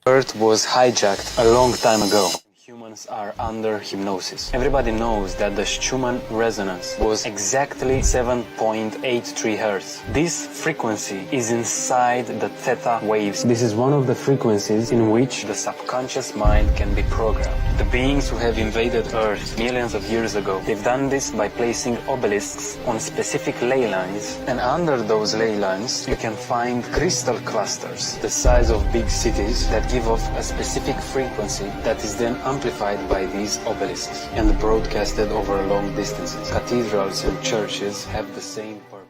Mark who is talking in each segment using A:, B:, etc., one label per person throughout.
A: Earth was hijacked a long time ago. Humans are under hypnosis. Everybody knows that the Schumann resonance was exactly 7.83 Hz. This frequency is inside the theta waves. This is one of the frequencies in which the subconscious mind can be programmed. The beings who have invaded Earth millions of years ago, they've done this by placing obelisks on specific ley lines, and under those ley lines you can find crystal clusters the size of big cities that give off a specific frequency that is then amplified by these obelisks and broadcasted over long distances. Cathedrals and churches have the same purpose.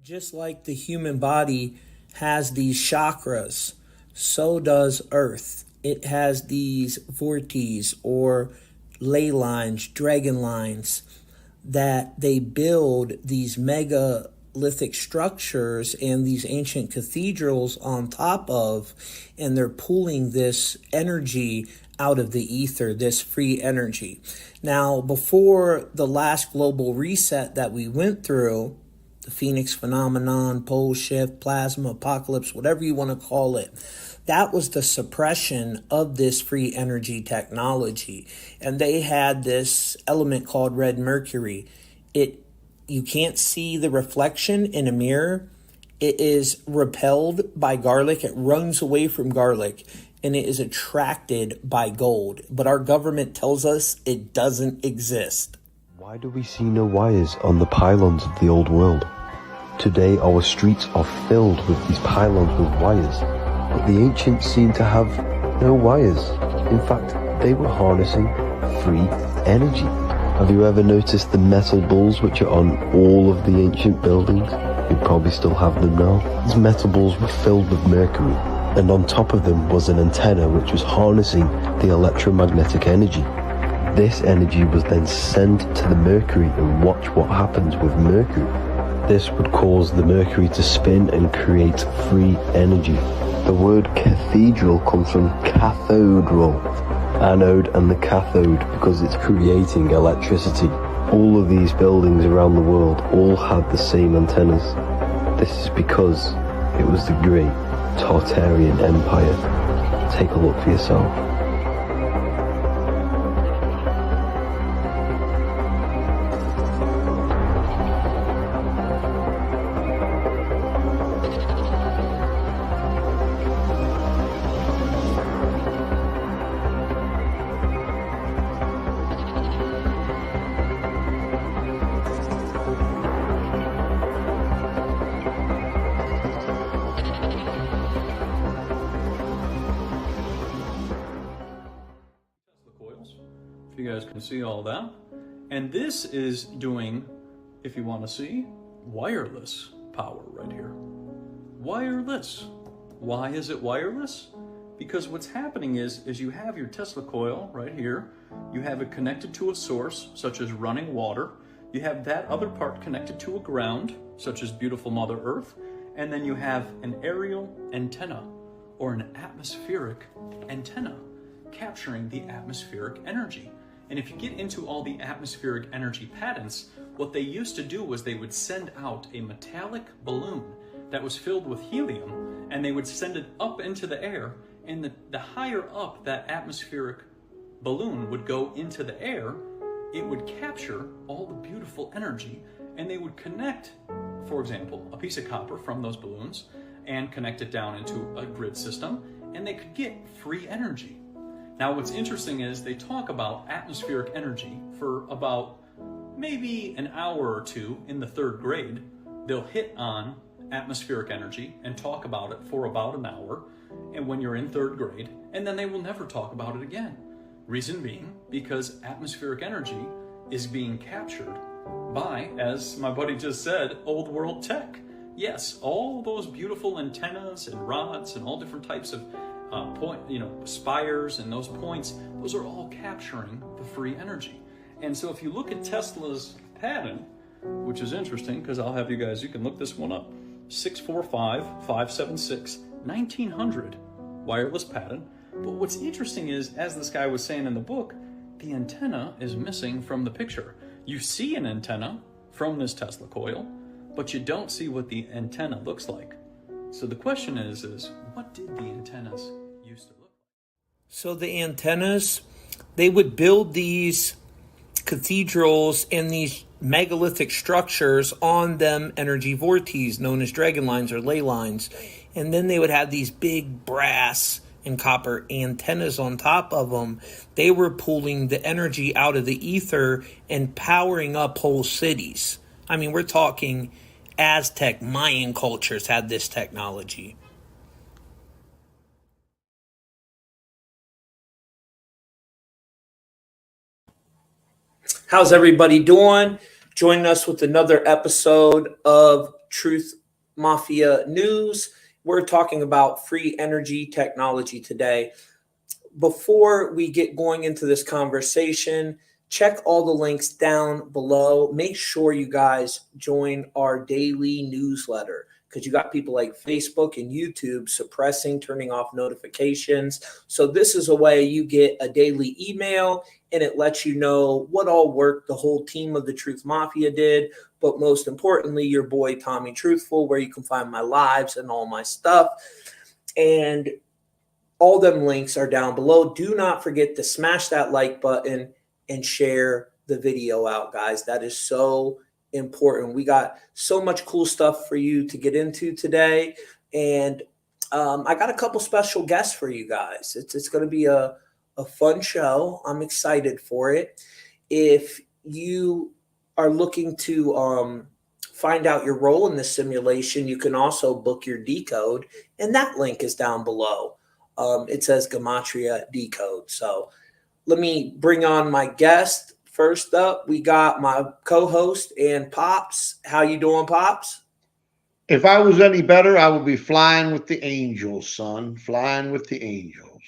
B: Just like the human body has these chakras, so does Earth. It has these vortices or ley lines, dragon lines, that they build these megalithic structures and these ancient cathedrals on top of, and they're pulling this energy out of the ether, this free energy. Now, before the last global reset that we went through, the Phoenix phenomenon, pole shift, plasma apocalypse, whatever you want to call it, that was the suppression of this free energy technology. And they had this element called Red Mercury. You can't see the reflection in a mirror. It is repelled by garlic. It runs away from garlic, and it is attracted by gold. But our government tells us it doesn't exist.
C: Why do we see no wires on the pylons of the old world? Today our streets are filled with these pylons with wires, but the ancients seem to have no wires. In fact, they were harnessing free energy. Have you ever noticed the metal balls which are on all of the ancient buildings? You probably still have them now. These metal balls were filled with mercury, and on top of them was an antenna which was harnessing the electromagnetic energy. This energy was then sent to the mercury, and watch what happens with mercury. This would cause the mercury to spin and create free energy. The word cathedral comes from cathedral, anode and the cathode, because it's creating electricity. All of these buildings around the world all had the same antennas. This is because it was the great Tartarian Empire. Take a look for yourself.
D: You guys can see all that. And this is doing, if you want to see, wireless power right here. Wireless. Why is it wireless? Because what's happening is you have your Tesla coil right here. You have it connected to a source, such as running water. You have that other part connected to a ground, such as beautiful Mother Earth. And then you have an aerial antenna, or an atmospheric antenna, capturing the atmospheric energy. And if you get into all the atmospheric energy patents, what they used to do was they would send out a metallic balloon that was filled with helium, and they would send it up into the air, and the higher up that atmospheric balloon would go into the air, it would capture all the beautiful energy, and they would connect, for example, a piece of copper from those balloons and connect it down into a grid system, and they could get free energy. Now, what's interesting is they talk about atmospheric energy for about maybe an hour or two in the third grade. They'll hit on atmospheric energy and talk about it for about an hour, and when you're in third grade, and then they will never talk about it again. Reason being, because atmospheric energy is being captured by, as my buddy just said, old world tech. Yes, all those beautiful antennas and rods and all different types of spires and those points, those are all capturing the free energy. And so if you look at Tesla's patent, which is interesting because I'll have you guys, you can look this one up, 645-576, 1900 wireless patent. But what's interesting is, as this guy was saying in the book, the antenna is missing from the picture. You see an antenna from this Tesla coil, but you don't see what the antenna looks like. So the question is what did the antennas used to look like?
B: So the antennas, they would build these cathedrals and these megalithic structures on them energy vortices known as dragon lines or ley lines. And then they would have these big brass and copper antennas on top of them. They were pulling the energy out of the ether and powering up whole cities. I mean, we're talking Aztec, Mayan cultures had this technology. How's everybody doing? Joining us with another episode of Truth Mafia News. We're talking about free energy technology today. Before we get going into this conversation, check all the links down below. Make sure you guys join our daily newsletter because you got people like Facebook and YouTube suppressing, turning off notifications. So this is a way you get a daily email and it lets you know what all work the whole team of the Truth Mafia did. But most importantly, your boy Tommy Truthful, where you can find my lives and all my stuff. And all them links are down below. Do not forget to smash that like button and share the video out, guys. That is so important. We got so much cool stuff for you to get into today. And I got a couple special guests for you guys. It's going to be a fun show. I'm excited for it. If you are looking to find out your role in this simulation, you can also book your Decode. And that link is down below. It says Gematria Decode. So let me bring on my guest. First up, we got my co-host and Pops. How you doing, Pops?
E: If I was any better, I would be flying with the angels, son. Flying with the angels.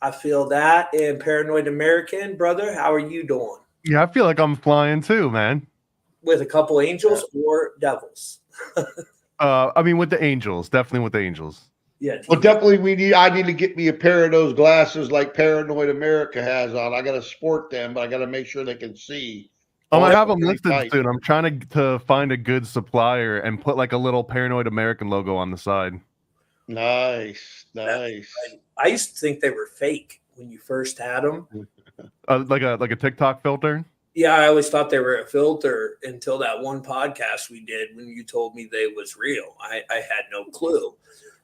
B: I feel that. And Paranoid American, brother, how are you doing?
F: Yeah, I feel like I'm flying too, man.
B: With a couple angels or devils?
F: I mean, with the angels. Definitely with the angels.
B: Yeah.
E: Well, definitely I need to get me a pair of those glasses like Paranoid America has on. I got to sport them, but I got to make sure they can see.
F: I'm gonna have them
E: really
F: listed
E: tight.
F: soon. I'm trying to find a good supplier and put like a little Paranoid American logo on the side.
E: Nice.
B: I used to think they were fake when you first had them.
F: Like a TikTok filter.
B: Yeah, I always thought they were a filter until that one podcast we did when you told me they was real. I had no clue.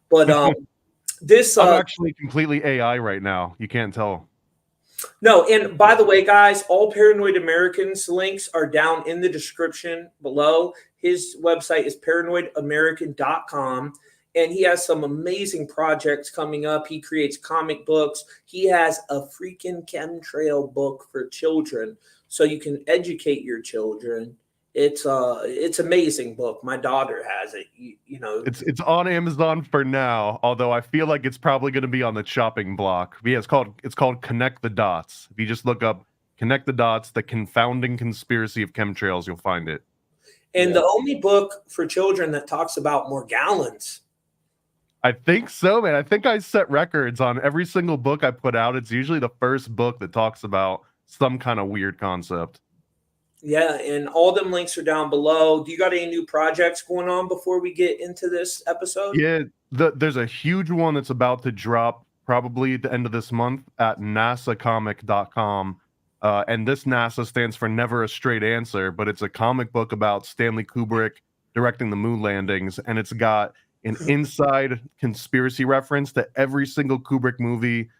B: But this
F: I'm actually completely AI right now. You can't tell.
B: No, and by the way, guys, all Paranoid Americans links are down in the description below. His website is paranoidamerican.com, and he has some amazing projects coming up. He creates comic books. He has a freaking chemtrail book for children, so you can educate your children. It's amazing book. My daughter has it. You know,
F: it's on Amazon for now. Although I feel like it's probably going to be on the chopping block. Yeah, it's called Connect the Dots. If you just look up Connect the Dots, the confounding conspiracy of chemtrails, you'll find it.
B: And the only book for children that talks about Morgellons.
F: I think so, man. I think I set records on every single book I put out. It's usually the first book that talks about some kind of weird concept.
B: Yeah, and all them links are down below. Do you got any new projects going on before we get into this episode?
F: Yeah, there's a huge one that's about to drop probably at the end of this month at nasacomic.com. And this NASA stands for Never a Straight Answer, but it's a comic book about Stanley Kubrick directing the moon landings, and it's got an inside conspiracy reference to every single Kubrick movie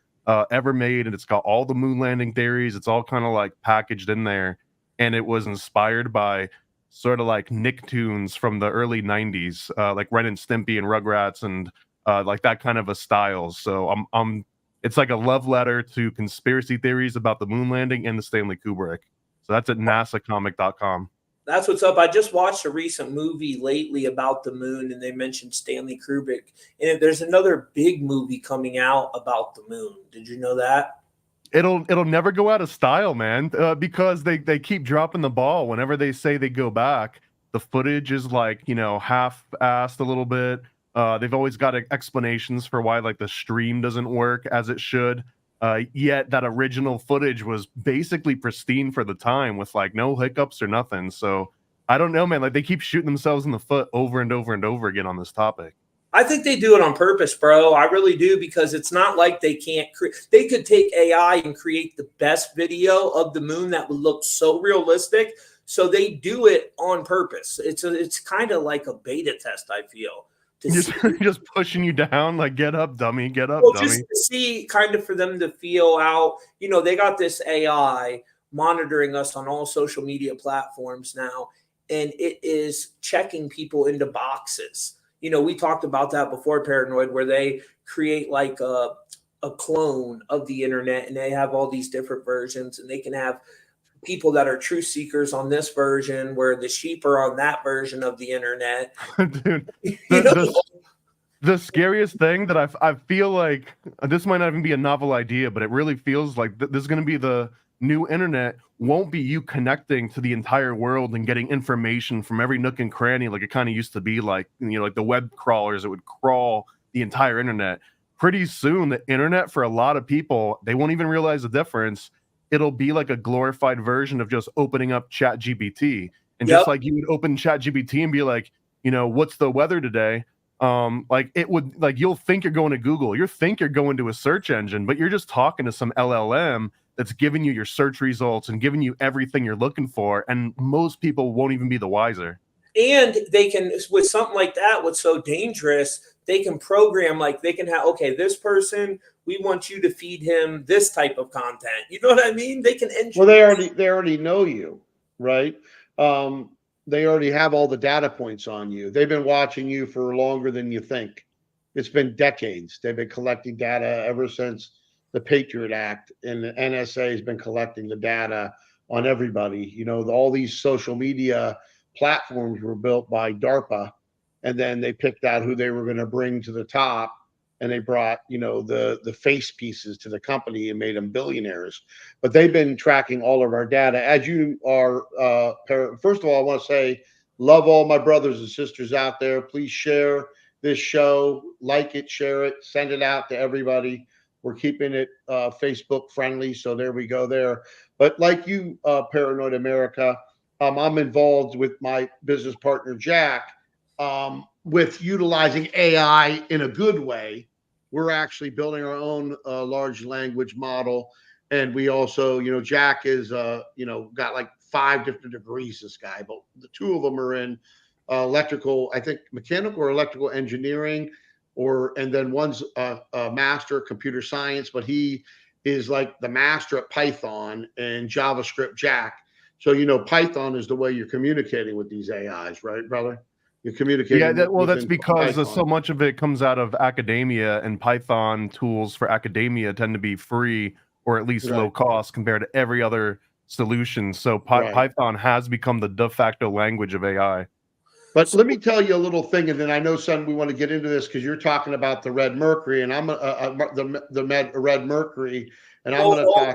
F: ever made, and it's got all the moon landing theories. It's all kind of like packaged in there. And it was inspired by sort of like Nicktoons from the early 90s, like Ren and Stimpy and Rugrats and like that kind of a style. So it's like a love letter to conspiracy theories about the moon landing and the Stanley Kubrick. So that's at nasacomic.com.
B: That's what's up. I just watched a recent movie lately about the moon, and they mentioned Stanley Kubrick. And there's another big movie coming out about the moon. Did you know that?
F: It'll never go out of style, man, because they keep dropping the ball. Whenever they say they go back, the footage is like, half-assed a little bit. They've always got explanations for why like the stream doesn't work as it should. Yet that original footage was basically pristine for the time with like no hiccups or nothing. So I don't know, man. Like they keep shooting themselves in the foot over and over and over again on this topic.
B: I think they do it on purpose, bro. I really do, because it's not like they can't create. They could take AI and create the best video of the moon that would look so realistic. So they do it on purpose. It's kind of like a beta test, I feel.
F: Just pushing you down, like, get up, dummy, get up,
B: Well,
F: dummy.
B: just to see, kind of for them to feel out, they got this AI monitoring us on all social media platforms now, and it is checking people into boxes. We talked about that before, Paranoid, where they create like a clone of the internet, and they have all these different versions, and they can have people that are truth seekers on this version, where the sheep are on that version of the internet.
F: Dude, the scariest thing that I feel like, this might not even be a novel idea, but it really feels like this is going to be the new internet. Won't be you connecting to the entire world and getting information from every nook and cranny like it kind of used to be, like, like the web crawlers that would crawl the entire internet. Pretty soon, the internet, for a lot of people, they won't even realize the difference. It'll be like a glorified version of just opening up ChatGPT. And just like you would open ChatGPT and be like, what's the weather today? Like, it would, like, you'll think you're going to Google, you think you're going to a search engine, but you're just talking to some LLM that's giving you your search results and giving you everything you're looking for. And most people won't even be the wiser.
B: And they can, with something like that, what's so dangerous, they can program, like, they can have, okay, this person, we want you to feed him this type of content. You know what I mean? They can engineer.
E: Well, they already know you, right? They already have all the data points on you. They've been watching you for longer than you think. It's been decades. They've been collecting data ever since the Patriot Act, and the NSA has been collecting the data on everybody. All these social media platforms were built by DARPA, and then they picked out who they were going to bring to the top, and they brought, the face pieces to the company and made them billionaires. But they've been tracking all of our data. As you are, first of all, I want to say, love all my brothers and sisters out there. Please share this show, like it, share it, send it out to everybody. We're keeping it Facebook friendly, so there we go there. But like you, Paranoid America, I'm involved with my business partner, Jack, with utilizing AI in a good way. We're actually building our own large language model. And we also, Jack is, got like 5 different degrees, this guy, but the 2 of them are in electrical, I think mechanical or electrical engineering, and then one's a master computer science, but he is like the master at Python and JavaScript, Jack. So, Python is the way you're communicating with these AIs, right, brother? You're communicating.
F: Yeah, that's because so much of it comes out of academia, and Python tools for academia tend to be free, or at least low cost compared to every other solution. So Python has become the de facto language of AI.
E: But let me tell you a little thing, and then I know, son, we want to get into this because you're talking about the Red Mercury, and I'm the Red Mercury, and I'm going to talk.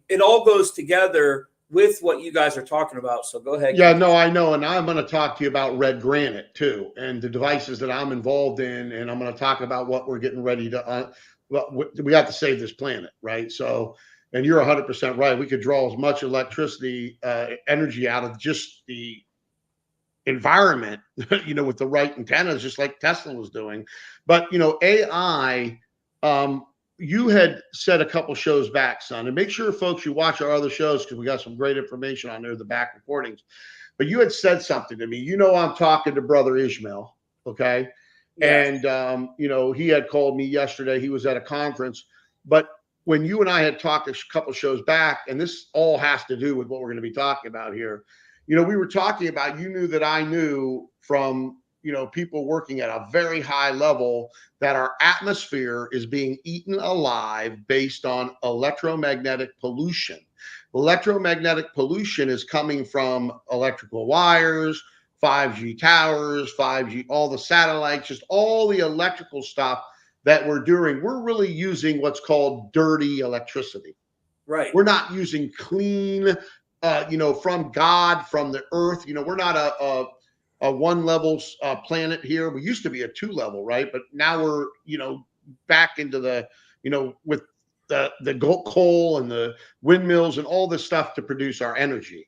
B: It all goes together with what you guys are talking about. So go ahead.
E: Yeah, no, I know, and I'm going to talk to you about red granite too, and the devices that I'm involved in, and I'm going to talk about what we're getting ready to. We have to save this planet, right? So, and you're 100% right. We could draw as much electricity, energy out of just the environment, with the right antennas, just like Tesla was doing. But AI, you had said a couple shows back, son, and make sure, folks, you watch our other shows because we got some great information on there, the back recordings. But you had said something to me. I'm talking to Brother Ishmael, okay? Yes. And he had called me yesterday. He was at a conference, but when you and I had talked a couple shows back, and this all has to do with what we're going to be talking about here. We were talking about, you knew that I knew from, people working at a very high level that our atmosphere is being eaten alive based on electromagnetic pollution. Electromagnetic pollution is coming from electrical wires, 5G towers, 5G, all the satellites, just all the electrical stuff that we're doing. We're really using what's called dirty electricity.
B: Right.
E: We're not using clean, from God, from the earth. We're not a 1-level planet here. We used to be a 2-level, right? But now we're, back into the, with the coal and the windmills and all this stuff to produce our energy.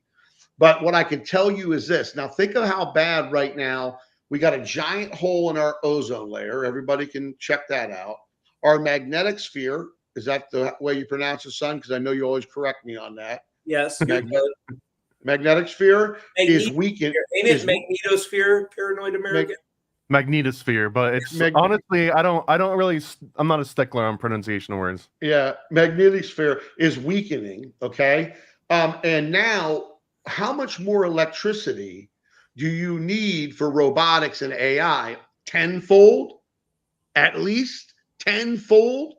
E: But what I can tell you is this. Now, think of how bad right now We got a giant hole in our ozone layer. Everybody can check that out. Our magnetic sphere, is that the way you pronounce it, son? Because I know you always correct me on that.
B: Yes, you're good.
E: Magnetic sphere is
B: Magnetosphere.
E: weakened.
B: Ain't it magnetosphere, paranoid American?
F: Magnetosphere, but it's honestly, I'm not a stickler on pronunciation words.
E: Yeah, magnetic sphere is weakening. Okay. And now, how much more electricity do you need for robotics and AI? Tenfold, at least tenfold,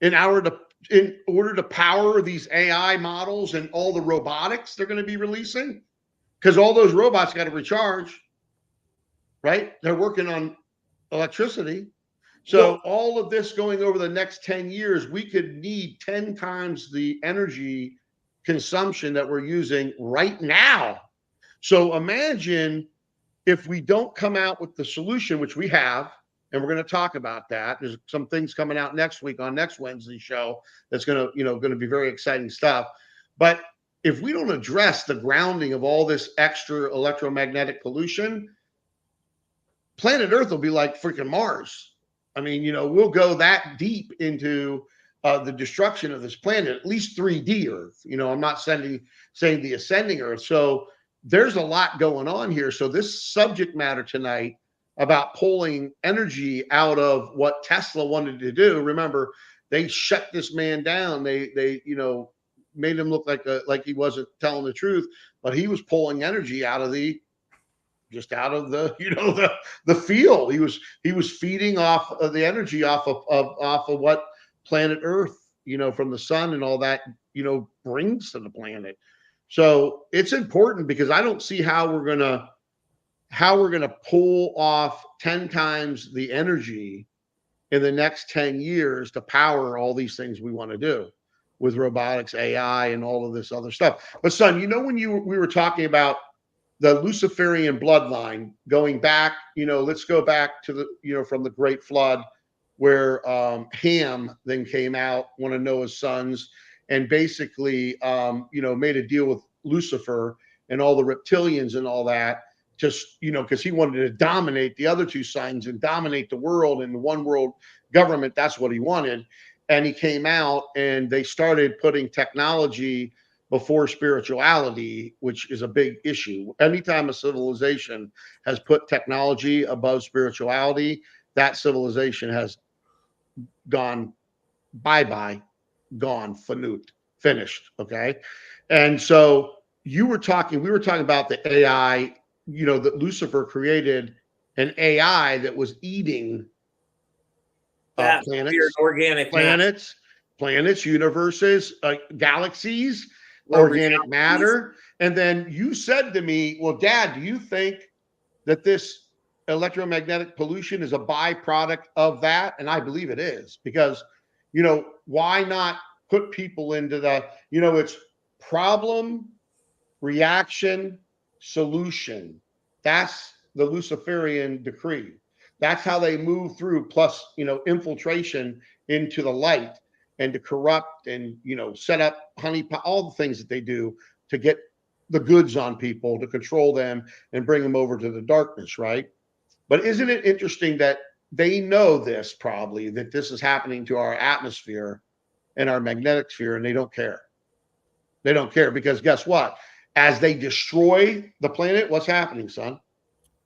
E: in order to power these AI models and all the robotics they're going to be releasing, because all those robots got to recharge, right? They're working on electricity. So all of this going over the next 10 years, we could need 10 times the energy consumption that we're using right now. So imagine if we don't come out with the solution, which we have, and we're going to talk about that. There's some things coming out next week on next Wednesday's show that's going to be very exciting stuff. But if we don't address the grounding of all this extra electromagnetic pollution, planet Earth will be like freaking Mars. I mean, we'll go that deep into the destruction of this planet, at least 3D Earth. I'm not saying the ascending Earth. So there's a lot going on here. So this subject matter tonight about pulling energy out of what Tesla wanted to do. Remember, they shut this man down. They made him look like he wasn't telling the truth, but he was pulling energy out of the field. He was feeding off of the energy off of what planet Earth, from the sun and all that, brings to the planet. So it's important, because I don't see how we're gonna pull off 10 times the energy in the next 10 years to power all these things we want to do with robotics, AI, and all of this other stuff. But son, when we were talking about the Luciferian bloodline going back, let's go back to the, from the Great Flood, where Ham then came out, one of Noah's sons, and basically, made a deal with Lucifer and all the reptilians and all that, just, because he wanted to dominate the other two sons and dominate the world and the one world government. That's what he wanted. And he came out and they started putting technology before spirituality, which is a big issue. Anytime a civilization has put technology above spirituality, that civilization has gone bye-bye, gone, finished. Okay. And so we were talking about the AI, that Lucifer created an AI that was eating planets, universes, galaxies, organic matter. And then you said to me, well, Dad, do you think that this electromagnetic pollution is a byproduct of that? And I believe it is, because, why not put people into it's problem, reaction, solution. That's the Luciferian decree. That's how they move through, plus, infiltration into the light, and to corrupt and, set up honeypot, all the things that they do to get the goods on people, to control them and bring them over to the darkness, right? But isn't it interesting that they know this, probably, that this is happening to our atmosphere and our magnetic sphere, and they don't care. They don't care, because guess what? As they destroy the planet, what's happening, son?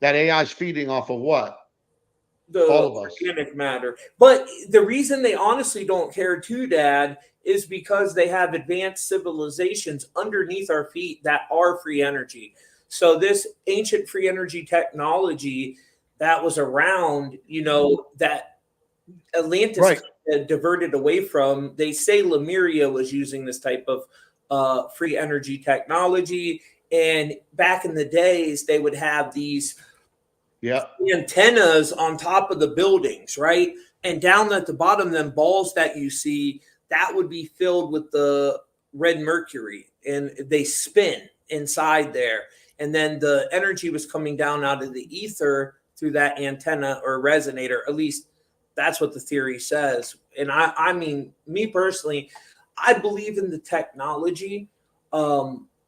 E: That AI is feeding off of what?
B: All of us. Organic matter. But the reason they honestly don't care too, Dad, is because they have advanced civilizations underneath our feet that are free energy. So this ancient free energy technology that was around, that Atlantis diverted away from, they say Lemuria was using this type of free energy technology. And back in the days, they would have these antennas on top of the buildings, right? And down at the bottom, them balls that you see, that would be filled with the red mercury, and they spin inside there. And then the energy was coming down out of the ether through that antenna or resonator. At least that's what the theory says. And I mean, me personally, I believe in the technology.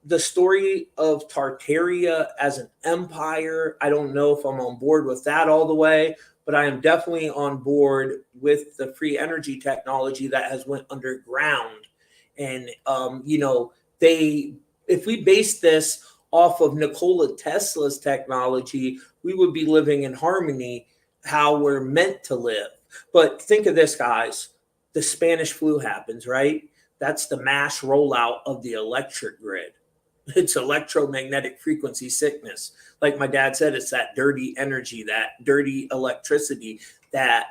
B: the story of Tartaria as an empire, I don't know if I'm on board with that all the way, but I am definitely on board with the free energy technology that has went underground. And they, if we base this off of Nikola Tesla's technology, we would be living in harmony how we're meant to live. But think of this, guys. The Spanish flu happens, right? That's the mass rollout of the electric grid. It's electromagnetic frequency sickness. Like my dad said, it's that dirty energy, that dirty electricity that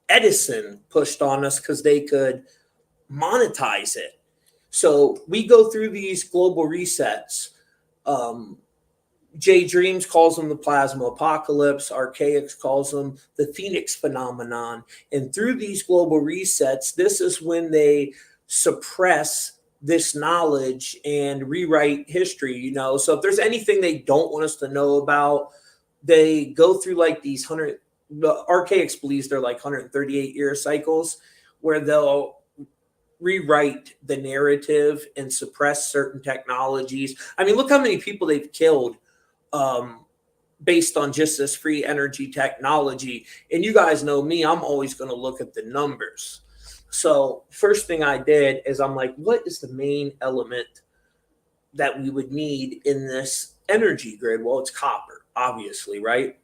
B: Edison pushed on us because they could monetize it. So we go through these global resets. Jay Dreams calls them the plasma apocalypse. Archaics calls them the Phoenix phenomenon. And through these global resets, this is when they suppress this knowledge and rewrite history. So if there's anything they don't want us to know about, they go through like these the Archaics believes they're like 138-year cycles where they'll rewrite the narrative and suppress certain technologies. I mean, look how many people they've killed based on just this free energy technology. And you guys know me, I'm always going to look at the numbers. So first thing I did is I'm like, what is the main element that we would need in this energy grid? Well, it's copper, obviously, right?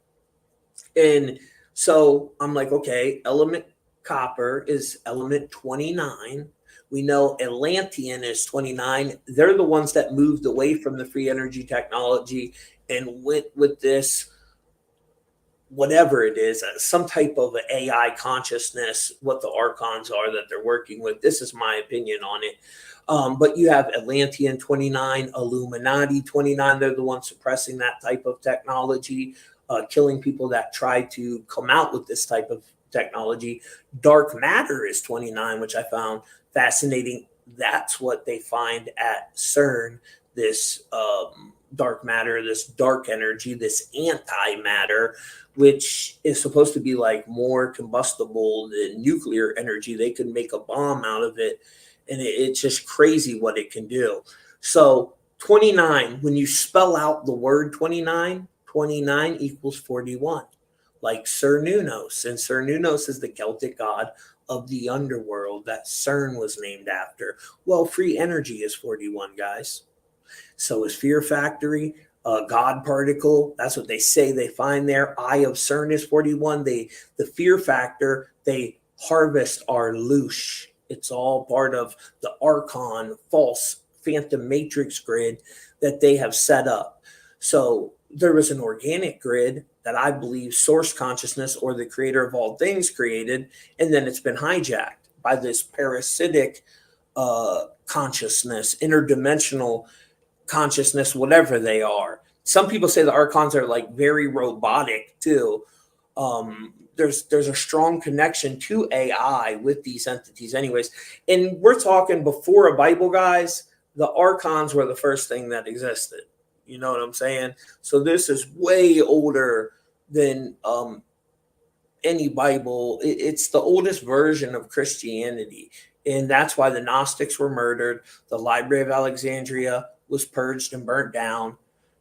B: And so I'm like, okay, element copper is element 29. We know Atlantean is 29. They're the ones that moved away from the free energy technology and went with this, whatever it is, some type of AI consciousness, what the archons are that they're working with. This is my opinion on it. But you have Atlantean 29, Illuminati 29. They're the ones suppressing that type of technology, killing people that try to come out with this type of technology. Dark matter is 29, which I found fascinating. That's what they find at CERN, this dark matter, this dark energy, this antimatter, which is supposed to be like more combustible than nuclear energy. They could make a bomb out of it. And it's just crazy what it can do. So 29, when you spell out the word 29, 29 equals 41, like Cernunnos. And Cernunnos is the Celtic god of the underworld that CERN was named after. Well, free energy is 41, guys. So is Fear Factory, God particle. That's what they say they find there. Eye of CERN is 41. The Fear Factor, they harvest our loosh. It's all part of the archon, false phantom matrix grid that they have set up. So there was an organic grid that I believe source consciousness or the creator of all things created, and then it's been hijacked by this parasitic consciousness, interdimensional consciousness, whatever they are. Some people say the archons are like very robotic too. There's a strong connection to AI with these entities anyways. And we're talking before a Bible, guys, the archons were the first thing that existed. You know what I'm saying? So this is way older than any Bible. It's the oldest version of Christianity. And that's why the Gnostics were murdered. The Library of Alexandria was purged and burnt down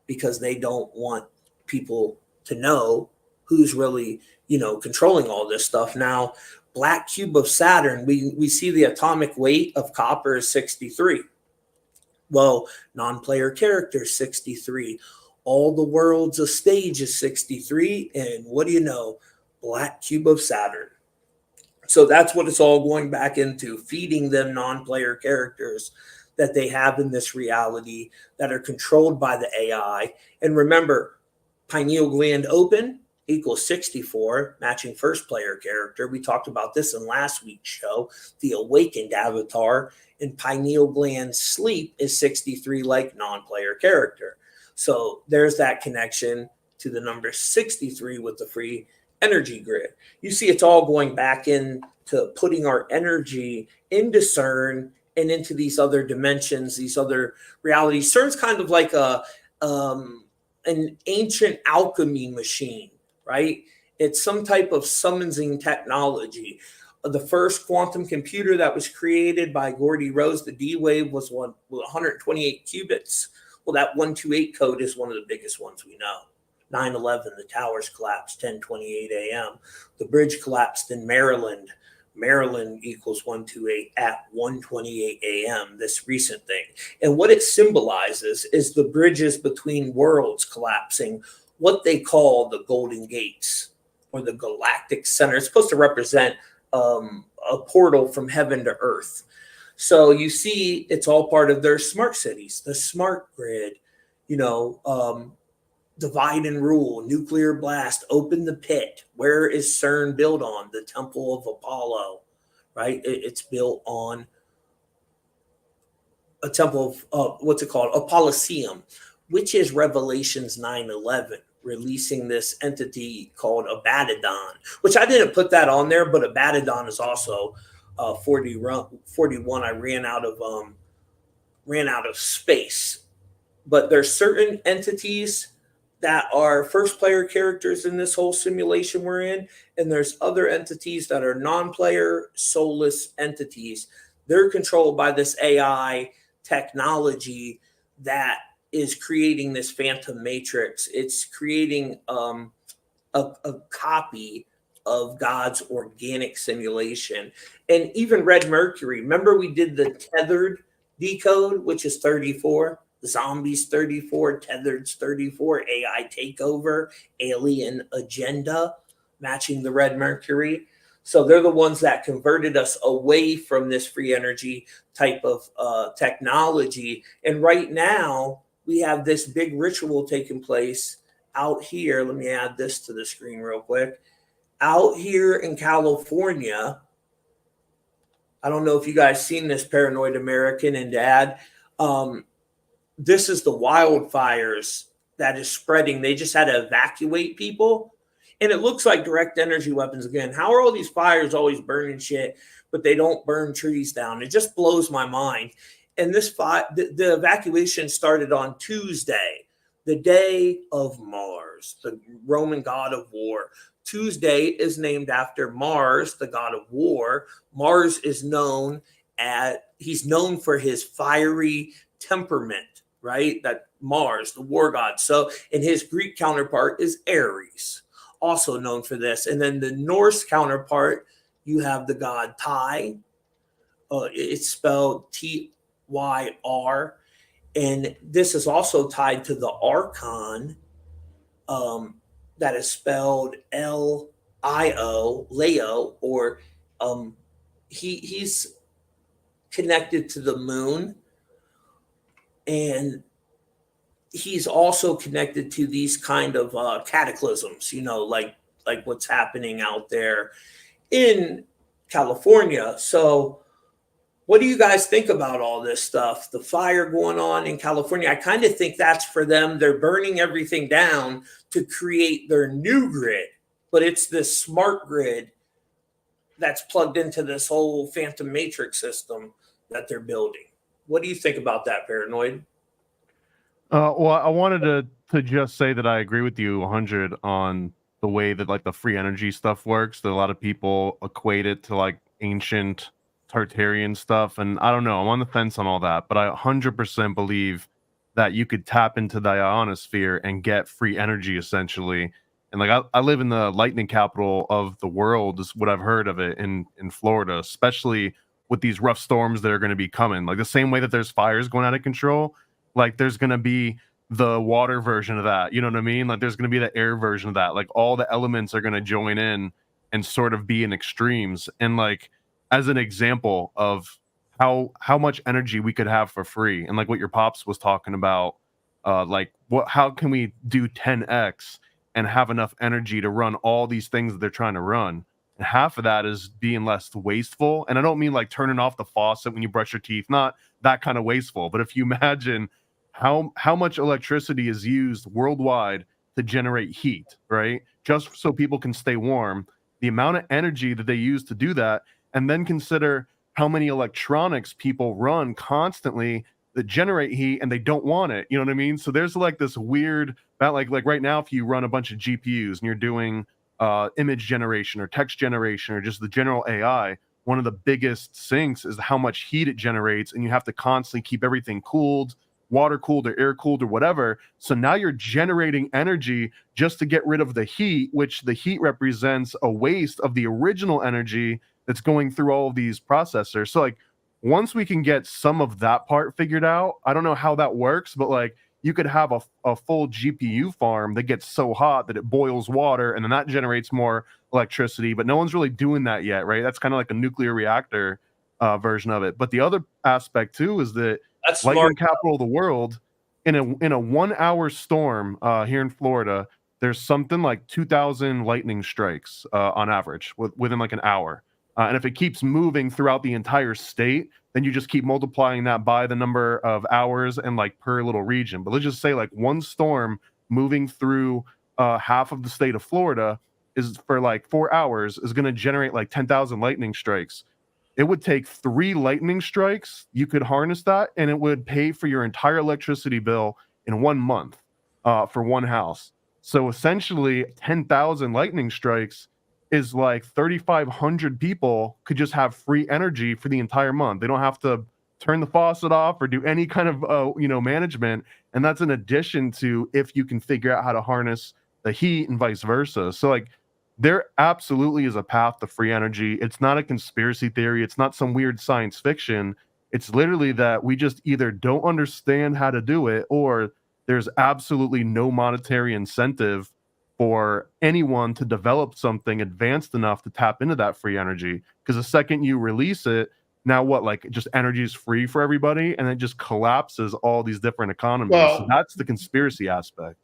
B: because they don't want people to know who's really, controlling all this stuff. Now, black cube of Saturn, we see the atomic weight of copper is 63. Well, non-player character 63. All the world's a stage is 63. And what do you know? Black cube of Saturn. So that's what it's all going back into, feeding them non-player characters that they have in this reality that are controlled by the AI. And remember, pineal gland open equals 64, matching first player character. We talked about this in last week's show. The awakened avatar and pineal gland sleep is 63, like non-player character. So there's that connection to the number 63 with the free energy grid. You see, it's all going back into putting our energy into CERN and into these other dimensions, these other realities. CERN's kind of like an ancient alchemy machine, right? It's some type of summoning technology. The first quantum computer that was created by Gordy Rose, the D-Wave, was 128 qubits. Well, that 128 code is one of the biggest ones we know. 9/11, the towers collapsed 10:28 a.m. The bridge collapsed in Maryland. Maryland equals 128 at 1:28 a.m., this recent thing. And what it symbolizes is the bridges between worlds collapsing, what they call the Golden Gates or the Galactic Center. It's supposed to represent a portal from heaven to earth. So you see, it's all part of their smart cities, the smart grid, divide and rule, nuclear blast, open the pit. Where is CERN built on? The Temple of Apollo, right? It's built on a temple of, what's it called? Apolloseum, which is Revelations 9:11, releasing this entity called Abaddon, which I didn't put that on there, but Abaddon is also 41. I ran out of space. But there's certain entities that are first player characters in this whole simulation we're in, and there's other entities that are non-player soulless entities. They're controlled by this AI technology that is creating this phantom matrix. It's creating a copy of God's organic simulation. And even Red Mercury, remember we did the tethered decode, which is 34, zombies 34, tethered's 34, AI takeover, alien agenda, matching the Red Mercury. So they're the ones that converted us away from this free energy type of technology. And right now we have this big ritual taking place out here. Let me add this to the screen real quick. Out here in California, I don't know if you guys seen this, Paranoid American and Dad. This is the wildfires that is spreading. They just had to evacuate people. And it looks like direct energy weapons again. How are all these fires always burning shit, but they don't burn trees down? It just blows my mind. And this the evacuation started on Tuesday, the day of Mars, the Roman god of war. Tuesday is named after Mars, the god of war. Mars is known he's known for his fiery temperament, right? That Mars, the war god. So, and his Greek counterpart is Ares, also known for this. And then the Norse counterpart, you have the god Ty. It's spelled Tyr. And this is also tied to the archon, that is spelled Lio, Leo, or he's connected to the moon, and he's also connected to these kind of cataclysms, like what's happening out there in California. So what do you guys think about all this stuff? The fire going on in California, I kind of think that's for them. They're burning everything down to create their new grid, but it's this smart grid that's plugged into this whole phantom matrix system that they're building. What do you think about that, Paranoid?
F: Well, I wanted to just say that I agree with you 100 on the way that like the free energy stuff works. That a lot of people equate it to like ancient Tartarian stuff, and I don't know, I'm on the fence on all that, but I 100% believe that you could tap into the ionosphere and get free energy essentially. And like I live in the lightning capital of the world, is what I've heard of it in Florida, especially with these rough storms that are going to be coming. Like the same way that there's fires going out of control, like there's going to be the water version of that, you know what I mean? Like there's going to be the air version of that. Like all the elements are going to join in and sort of be in extremes. And like as an example of how much energy we could have for free, and like what your pops was talking about, how can we do 10x and have enough energy to run all these things that they're trying to run? And half of that is being less wasteful. And I don't mean like turning off the faucet when you brush your teeth, not that kind of wasteful, but if you imagine how much electricity is used worldwide to generate heat, right? Just so people can stay warm, the amount of energy that they use to do that, and then consider how many electronics people run constantly that generate heat and they don't want it. You know what I mean? So there's like this weird, like right now, if you run a bunch of GPUs and you're doing image generation or text generation or just the general AI, one of the biggest sinks is how much heat it generates, and you have to constantly keep everything cooled water cooled or air cooled or whatever. So now you're generating energy just to get rid of the heat, which the heat represents a waste of the original energy that's going through all of these processors. So like once we can get some of that part figured out, I don't know how that works, but like you could have a full GPU farm that gets so hot that it boils water and then that generates more electricity, but no one's really doing that yet, right? That's kind of like a nuclear reactor version of it. But the other aspect too is that
B: That's
F: lightning
B: smart.
F: capital of the world, in a 1 hour storm here in Florida, there's something like 2,000 lightning strikes on average within like an hour. And if it keeps moving throughout the entire state, then you just keep multiplying that by the number of hours and like per little region. But let's just say like one storm moving through half of the state of Florida is for like 4 hours is going to generate like 10,000 lightning strikes. It would take 3 lightning strikes. You could harness that and it would pay for your entire electricity bill in 1 month for one house. So essentially 10,000 lightning strikes is like 3,500 people could just have free energy for the entire month. They don't have to turn the faucet off or do any kind of management. And that's in addition to if you can figure out how to harness the heat and vice versa. So like there absolutely is a path to free energy. It's not a conspiracy theory. It's not some weird science fiction. It's literally that we just either don't understand how to do it or there's absolutely no monetary incentive for anyone to develop something advanced enough to tap into that free energy. Because the second you release it, now what, like just energy is free for everybody and it just collapses all these different economies.
E: Well,
F: so that's the conspiracy aspect.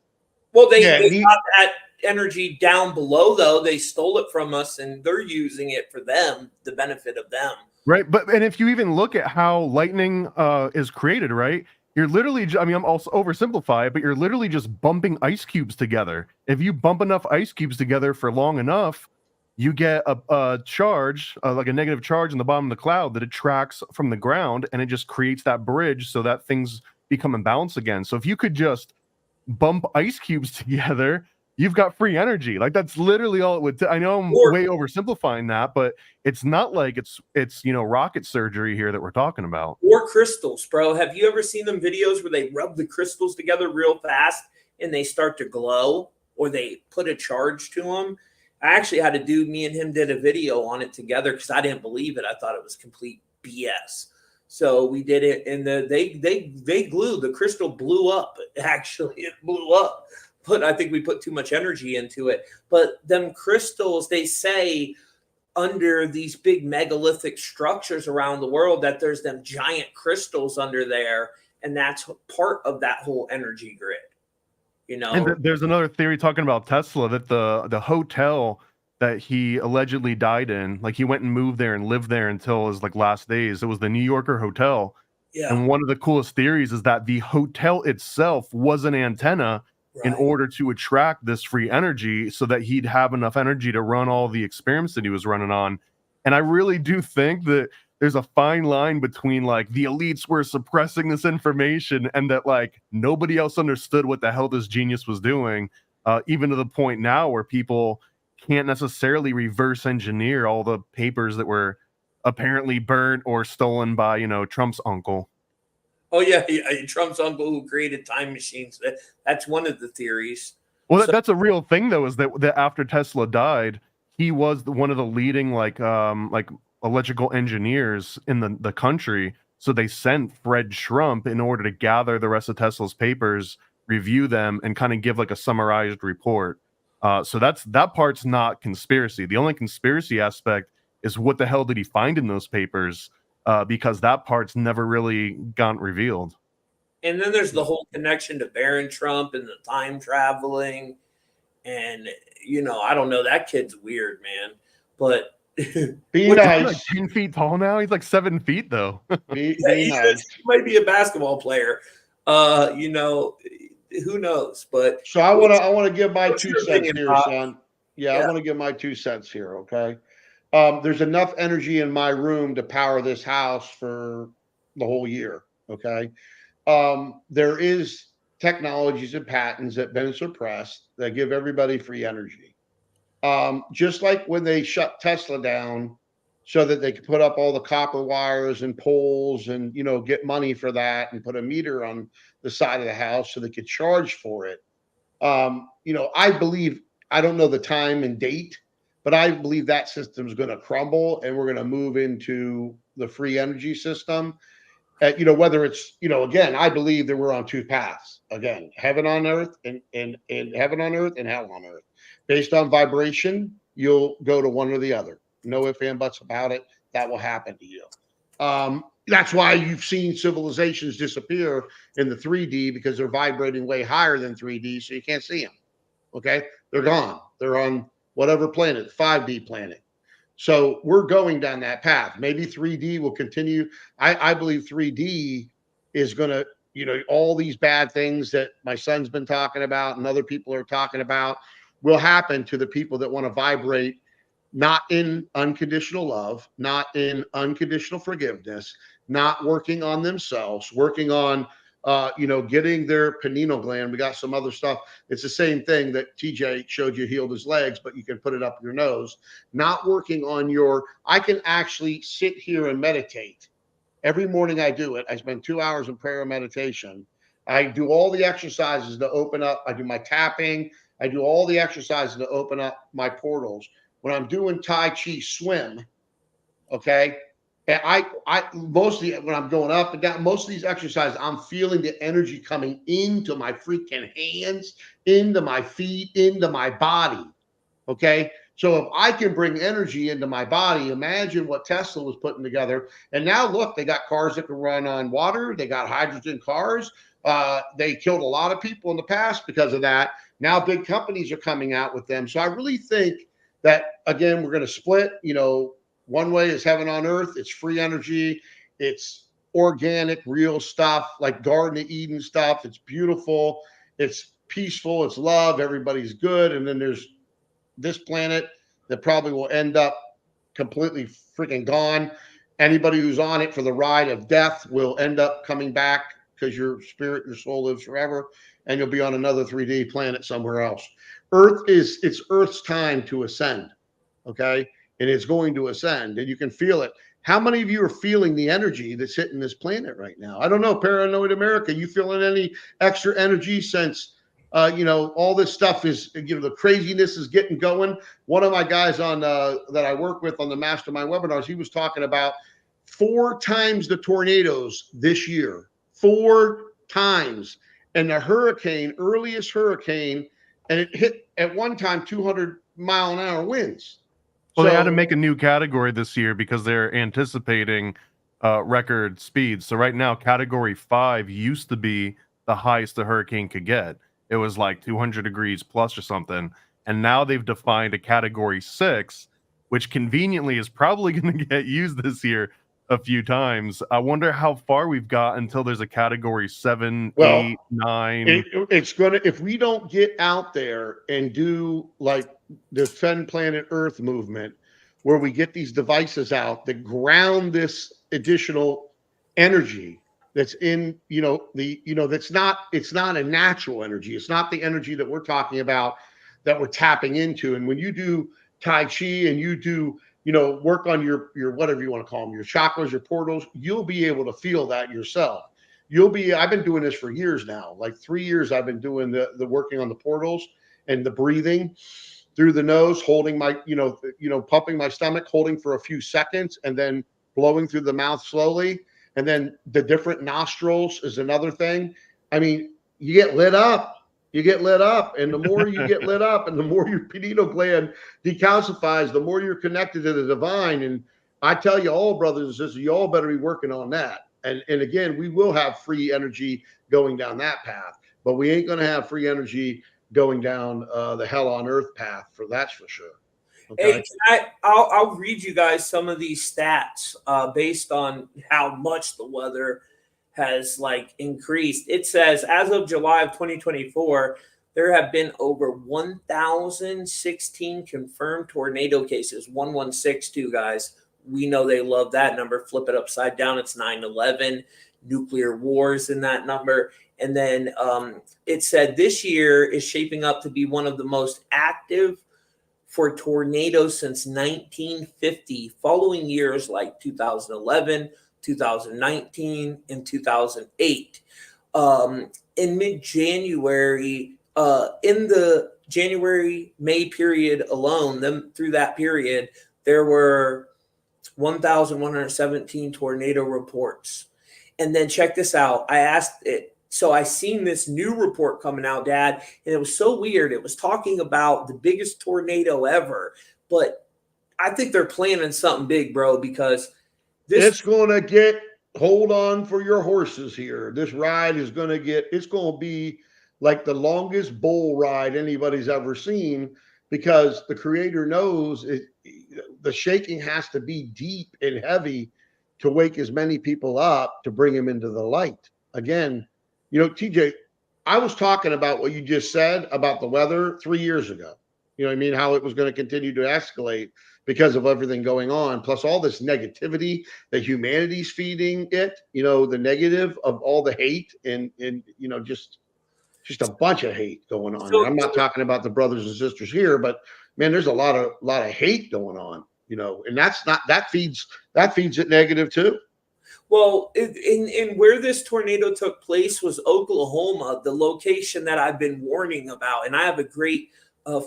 B: Well, they got that energy down below, though. They stole it from us and they're using it for them, the benefit of them.
F: Right. But and if you even look at how lightning is created, right? You're literally, I mean, I'm also oversimplify, but you're literally just bumping ice cubes together. If you bump enough ice cubes together for long enough, you get a charge, like a negative charge in the bottom of the cloud that attracts from the ground, and it just creates that bridge so that things become imbalanced again. So if you could just bump ice cubes together, you've got free energy. Like that's literally all it would. I know I'm way oversimplifying that, but it's not like it's rocket surgery here that we're talking about.
B: Or crystals, bro. Have you ever seen them videos where they rub the crystals together real fast and they start to glow, or they put a charge to them? I actually had a dude, me and him did a video on it together because I didn't believe it. I thought it was complete BS. So we did it, and they glue. The crystal blew up. Actually, it blew up. But I think we put too much energy into it. But them crystals, they say under these big megalithic structures around the world that there's them giant crystals under there, and that's part of that whole energy grid.
F: And there's another theory talking about Tesla that the hotel that he allegedly died in, like he went and moved there and lived there until his like last days. It was the New Yorker hotel.
B: Yeah.
F: And one of the coolest theories is that the hotel itself was an antenna in order to attract this free energy so that he'd have enough energy to run all the experiments that he was running on. And I really do think that there's a fine line between like the elites were suppressing this information and that like nobody else understood what the hell this genius was doing, even to the point now where people can't necessarily reverse engineer all the papers that were apparently burnt or stolen by, Trump's uncle.
B: Oh, yeah. Trump's uncle who created time machines. That's one of the theories.
F: Well, that's a real thing, though, is that after Tesla died, he was one of the leading like electrical engineers in the country. So they sent Fred Trump in order to gather the rest of Tesla's papers, review them, and kind of give like a summarized report. So that part's not conspiracy. The only conspiracy aspect is what the hell did he find in those papers? Because that part's never really gotten revealed.
B: And then there's the whole connection to Baron Trump and the time traveling. And, I don't know. That kid's weird, man. But
E: be nice.
F: He's like 10 feet tall now. He's like 7 feet, though.
E: Be nice.
B: He might be a basketball player. Who knows? But
E: so I want to give my 2 cents here, son. Yeah, I want to give my 2 cents here. Okay. There's enough energy in my room to power this house for the whole year. Okay. There is technologies and patents that have been suppressed that give everybody free energy. Just like when they shut Tesla down so that they could put up all the copper wires and poles and, get money for that and put a meter on the side of the house so they could charge for it. I believe, I don't know the time and date, but I believe that system is going to crumble and we're going to move into the free energy system. Whether it's, again, I believe that we're on two paths. Again, heaven on earth and heaven on earth and hell on earth. Based on vibration, you'll go to one or the other. No ifs and buts about it. That will happen to you. That's why you've seen civilizations disappear in the 3D, because they're vibrating way higher than 3D, so you can't see them. Okay, they're gone. They're on whatever planet, 5D planet. So we're going down that path. Maybe 3D will continue. I believe 3D is going to, all these bad things that my son's been talking about and other people are talking about will happen to the people that want to vibrate not in unconditional love, not in unconditional forgiveness, not working on themselves, working on getting their pineal gland. We got some other stuff. It's the same thing that TJ showed you, healed his legs, but you can put it up your nose. Not working on I can actually sit here and meditate. Every morning I do it. I spend 2 hours in prayer and meditation. I do all the exercises to open up. I do my tapping. I do all the exercises to open up my portals. When I'm doing Tai Chi swim, okay, and I mostly, when I'm going up and down, most of these exercises, I'm feeling the energy coming into my freaking hands, into my feet, into my body. Okay. So if I can bring energy into my body, imagine what Tesla was putting together. And now look, they got cars that can run on water. They got hydrogen cars. They killed a lot of people in the past because of that. Now big companies are coming out with them. So I really think that, again, we're going to split. One way is heaven on earth. It's free energy. It's organic, real stuff, like Garden of Eden stuff. It's beautiful. It's peaceful. It's love. Everybody's good. And then there's this planet that probably will end up completely freaking gone. Anybody who's on it for the ride of death will end up coming back, because your spirit, your soul lives forever, and you'll be on another 3D planet somewhere else. It's Earth's time to ascend. Okay. And it's going to ascend, and you can feel it. How many of you are feeling the energy that's hitting this planet right now? I don't know, Paranoid America, you feeling any extra energy since, all this stuff is, the craziness is getting going? One of my guys on that I work with on the Mastermind webinars, he was talking about 4 times the tornadoes this year, 4 times. And the earliest hurricane, and it hit at one time 200-mile-an-hour winds.
F: Well, they had to make a new category this year because they're anticipating record speeds. So right now, Category 5 used to be the highest the hurricane could get. It was like 200 degrees plus or something. And now they've defined a Category 6, which conveniently is probably going to get used this year a few times. I wonder how far we've got until there's a Category 7, 8, 9.
E: It's going to, if we don't get out there and do like the Defend Planet Earth movement, where we get these devices out that ground this additional energy that's in, it's not a natural energy. It's not the energy that we're talking about, that we're tapping into. And when you do Tai Chi and you do, work on your whatever you want to call them, your chakras, your portals, you'll be able to feel that yourself. I've been doing this for years now, like 3 years. I've been doing the working on the portals and the breathing through the nose, holding my, pumping my stomach, holding for a few seconds, and then blowing through the mouth slowly. And then the different nostrils is another thing. I mean, you get lit up. And the more you get lit up and the more your pineal gland decalcifies, the more you're connected to the divine. And I tell you all, brothers and sisters, you all better be working on that. And again, we will have free energy going down that path, but we ain't going to have free energy going down the hell on earth path, that's for sure. Okay.
B: Hey, I'll read you guys some of these stats based on how much the weather has increased. It says, as of July of 2024, there have been over 1,016 confirmed tornado cases. 1162, guys. We know they love that number. Flip it upside down. It's 9/11. Nuclear wars in that number. And then it said this year is shaping up to be one of the most active for tornadoes since 1950, following years like 2011, 2019, and 2008. In mid-January, in the January-May period alone, through that period, there were 1,117 tornado reports. And then check this out. I asked it. So I seen this new report coming out, Dad, and it was so weird. It was talking about the biggest tornado ever, but I think they're planning something big, bro, because
E: it's going to get, hold on for your horses here. This ride is going to get, it's going to be like the longest bull ride anybody's ever seen, because the Creator knows the shaking has to be deep and heavy to wake as many people up to bring them into the light. Again, you know, TJ, I was talking about what you just said about the weather 3 years ago. You know what I mean? How it was going to continue to escalate because of everything going on, plus all this negativity that humanity's feeding it, you know, the negative of all the hate and you know, just a bunch of hate going on. And I'm not talking about the brothers and sisters here, but man, there's a lot of hate going on, you know, and that feeds it negative too.
B: Well, in where this tornado took place was Oklahoma, the location that I've been warning about. And I have a great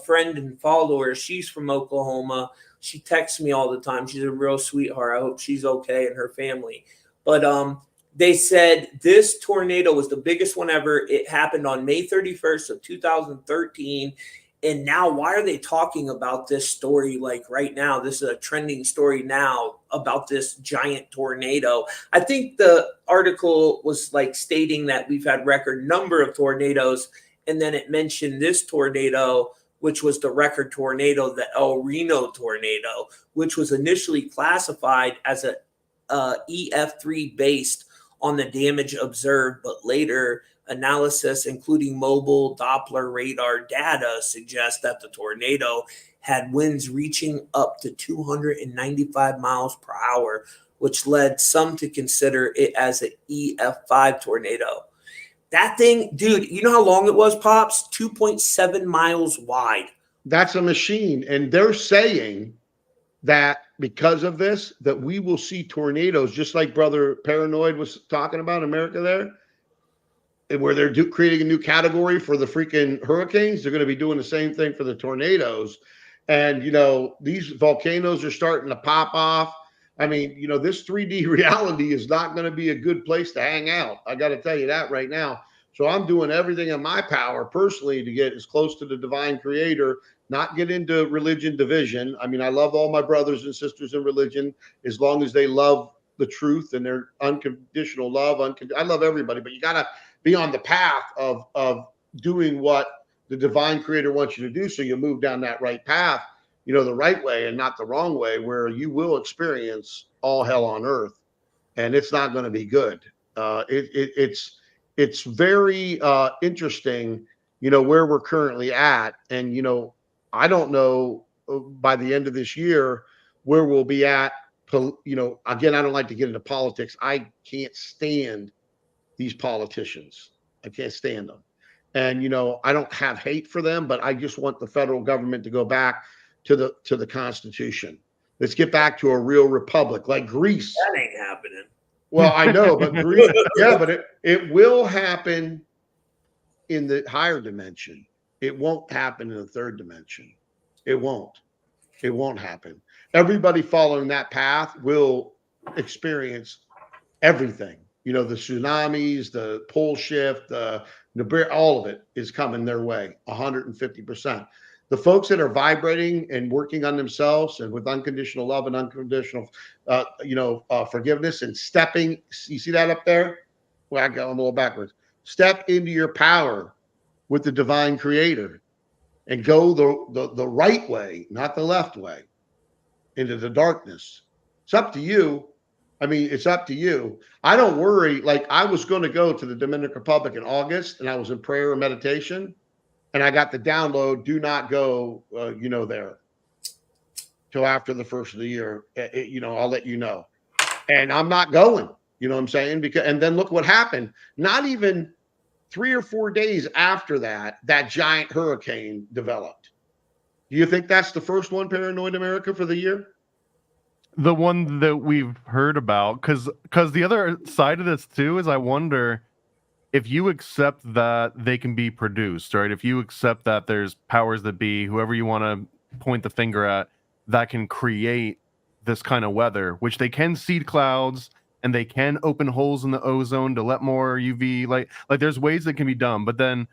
B: friend and follower. She's from Oklahoma. She texts me all the time. She's a real sweetheart. I hope she's okay and her family. But they said this tornado was the biggest one ever. It happened on May 31st of 2013. And now, why are they talking about this story like right now? This is a trending story now about this giant tornado. I think the article was like stating that we've had record number of tornadoes. And then it mentioned this tornado, which was the record tornado, the El Reno tornado, which was initially classified as a EF3 based on the damage observed, but later analysis, including mobile Doppler radar data, suggests that the tornado had winds reaching up to 295 miles per hour, which led some to consider it as an EF5 tornado. That thing, dude, you know how long it was, Pops? 2.7 miles wide.
E: That's a machine. And they're saying that because of this, that we will see tornadoes, just like Brother Paranoid was talking about America there, and where they're creating a new category for the freaking hurricanes. They're going to be doing the same thing for the tornadoes. And, you know, these volcanoes are starting to pop off. I mean, you know, this 3D reality is not going to be a good place to hang out. I got to tell you that right now. So I'm doing everything in my power personally to get as close to the divine Creator, not get into religion division. I mean, I love all my brothers and sisters in religion as long as they love the truth and their unconditional love. I love everybody, but you got to be on the path of doing what the divine Creator wants you to do. So you move down that right path, you know, the right way and not the wrong way, where you will experience all hell on earth, and it's not going to be good. It's very interesting, you know, where we're currently at. And, you know, I don't know by the end of this year where we'll be at. You know, again, I don't like to get into politics. I can't stand these politicians. I can't stand them. And, you know, I don't have hate for them, but I just want the federal government to go back to the Constitution. Let's get back to a real republic like Greece.
B: That ain't happening.
E: Well, I know, but Greece, yeah, but it will happen in the higher dimension. It won't happen in the third dimension. It won't happen. Everybody following that path will experience everything. You know, the tsunamis, the pole shift, all of it is coming their way, 150%. The folks that are vibrating and working on themselves and with unconditional love and unconditional, forgiveness and stepping, you see that up there? Well, I'm a little backwards. Step into your power with the divine Creator and go the right way, not the left way, into the darkness. It's up to you. I mean, it's up to you. I don't worry. Like, I was going to go to the Dominican Republic in August, and I was in prayer and meditation, and I got the download, do not go, there till after the first of the year. I'll let you know. And I'm not going, you know what I'm saying? And then look what happened. Not even 3 or 4 days after that giant hurricane developed. Do you think that's the first one, Paranoid America, for the year?
F: The one that we've heard about, because the other side of this too is I wonder if you accept that they can be produced, right? If you accept that there's powers that be, whoever you want to point the finger at, that can create this kind of weather, which they can seed clouds and they can open holes in the ozone to let more UV light. Like there's ways that can be done, but then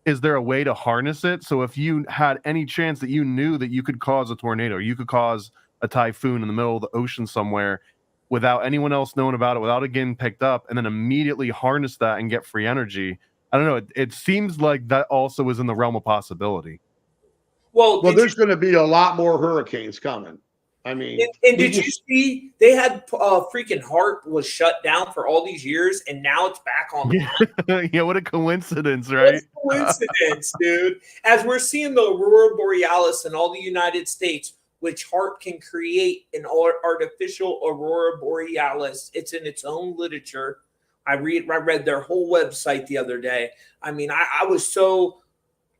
F: is there a way to harness it? So if you had any chance that you knew that you could cause a tornado, you could cause a typhoon in the middle of the ocean somewhere without anyone else knowing about it, without it getting picked up, and then immediately harness that and get free energy. I don't know. It seems like that also is in the realm of possibility.
B: Well,
E: There's going to be a lot more hurricanes coming. I mean,
B: and did you see they had freaking HARP was shut down for all these years, and now it's back online?
F: Yeah, what a coincidence, right?
B: What a coincidence, dude. As we're seeing the Aurora Borealis in all the United States, which HARP can create an artificial Aurora Borealis. It's in its own literature. I read their whole website the other day. I mean, I was so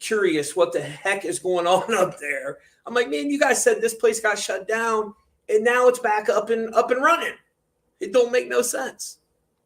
B: curious what the heck is going on up there. I'm like, man, you guys said this place got shut down and now it's back up and running. It don't make no sense.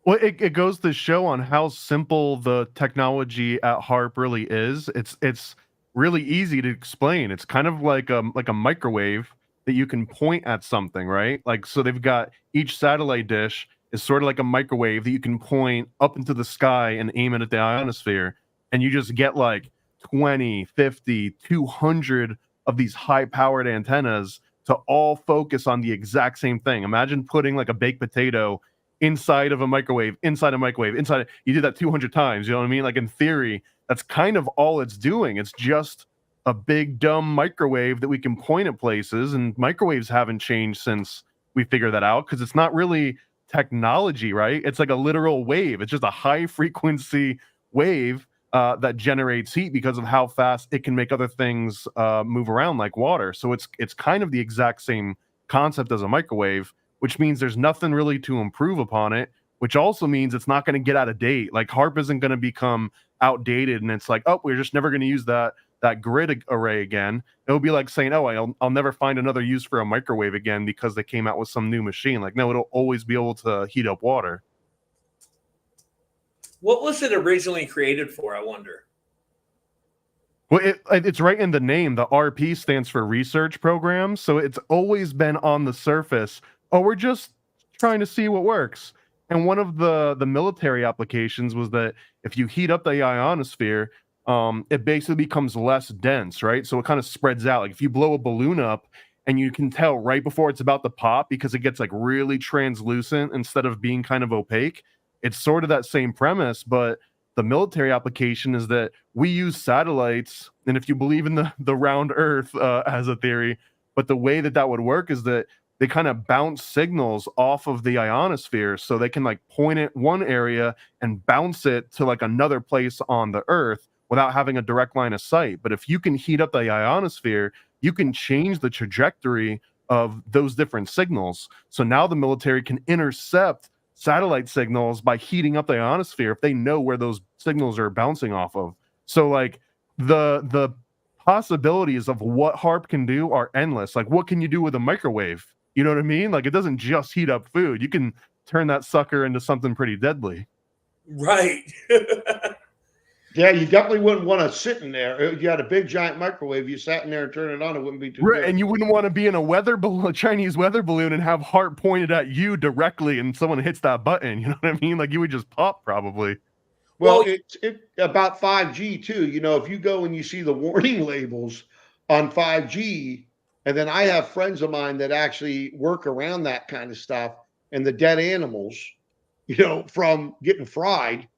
F: Well, it goes to show on how simple the technology at HARP really is. It's really easy to explain. It's kind of like a microwave that you can point at something, right? Like, so they've got each satellite dish is sort of like a microwave that you can point up into the sky and aim it at the ionosphere. And you just get like 20, 50, 200 of these high-powered antennas to all focus on the exact same thing. Imagine putting like a baked potato inside of a microwave, inside a microwave, inside. You did that 200 times, you know what I mean? Like in theory, that's kind of all it's doing. It's just a big, dumb microwave that we can point at places, and microwaves haven't changed since we figured that out because it's not really technology, right? It's like a literal wave. It's just a high-frequency wave that generates heat because of how fast it can make other things move around like water. So it's kind of the exact same concept as a microwave, which means there's nothing really to improve upon it, which also means it's not going to get out of date. Like HARP isn't going to become outdated and it's like, oh, we're just never going to use that grid array again. It'll be like saying, oh, I'll never find another use for a microwave again because they came out with some new machine. Like, no, it'll always be able to heat up water.
B: What was it originally created for, I wonder?
F: Well, it's right in the name. The RP stands for research program. So it's always been on the surface. Oh, we're just trying to see what works. And one of the military applications was that if you heat up the ionosphere, it basically becomes less dense, right? So it kind of spreads out. Like if you blow a balloon up and you can tell right before it's about to pop because it gets like really translucent instead of being kind of opaque. It's sort of that same premise, but the military application is that we use satellites, and if you believe in the round Earth as a theory, but the way that would work is that they kind of bounce signals off of the ionosphere, so they can like point it one area and bounce it to like another place on the Earth without having a direct line of sight. But if you can heat up the ionosphere, you can change the trajectory of those different signals. So now the military can intercept satellite signals by heating up the ionosphere if they know where those signals are bouncing off of. So like the possibilities of what HARP can do are endless. Like what can you do with a microwave? You know what I mean? Like it doesn't just heat up food. You can turn that sucker into something pretty deadly.
B: Right.
E: Yeah, you definitely wouldn't want to sit in there. If you had a big giant microwave, you sat in there and turned it on, it wouldn't be too good.
F: And you wouldn't want to be in a Chinese weather balloon and have HARP pointed at you directly and someone hits that button. You know what I mean? Like you would just pop probably.
E: Well, it's about 5G too. You know, if you go and you see the warning labels on 5G, and then I have friends of mine that actually work around that kind of stuff and the dead animals, you know, from getting fried.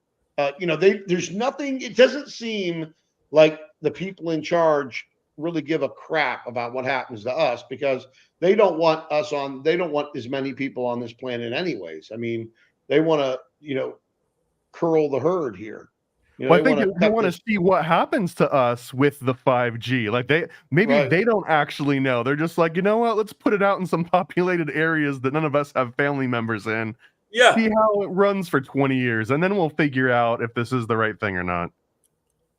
E: You know, there's nothing. It doesn't seem like the people in charge really give a crap about what happens to us because they don't want us on. They don't want as many people on this planet, anyways. I mean, they want to, you know, curl the herd here. You know,
F: well, I think they want to see what happens to us with the 5G. Like they don't actually know. They're just like, you know what? Let's put it out in some populated areas that none of us have family members in.
B: Yeah.
F: See how it runs for 20 years, and then we'll figure out if this is the right thing or not.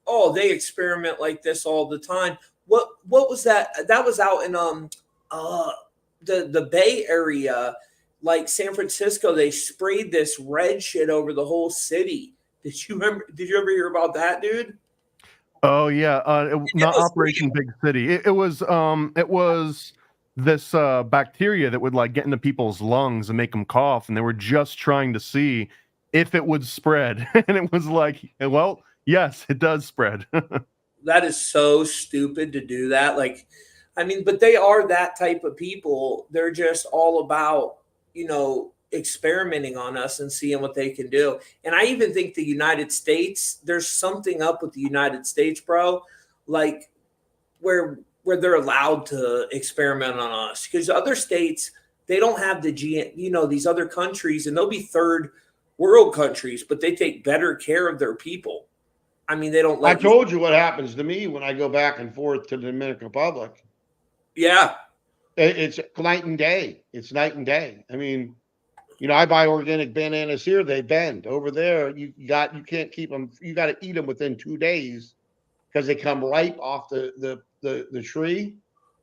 B: Oh, they experiment like this all the time. what was that? That was out in the Bay Area, like San Francisco. They sprayed this red shit over the whole city. Did you remember? Did you ever hear about that, dude?
F: Oh yeah,
B: It
F: not
B: was
F: Operation Big City. It was this bacteria that would like get into people's lungs and make them cough, and they were just trying to see if it would spread. And it was like, well, yes, it does spread.
B: that is so stupid to do that. Like, I mean, but they are that type of people. They're just all about, experimenting on us and seeing what they can do. And I even think the United States, there's something up with the United States, bro. Like where they're allowed to experiment on us, because other states, they don't have these other countries, and they'll be third world countries, but they take better care of their people. I mean, they don't
E: I
B: let
E: told you what happens to me when I go back and forth to the Dominican Republic.
B: Yeah.
E: It's night and day. It's night and day. I mean, I buy organic bananas here. They bend over there. You can't keep them. You got to eat them within 2 days because they come ripe off the tree,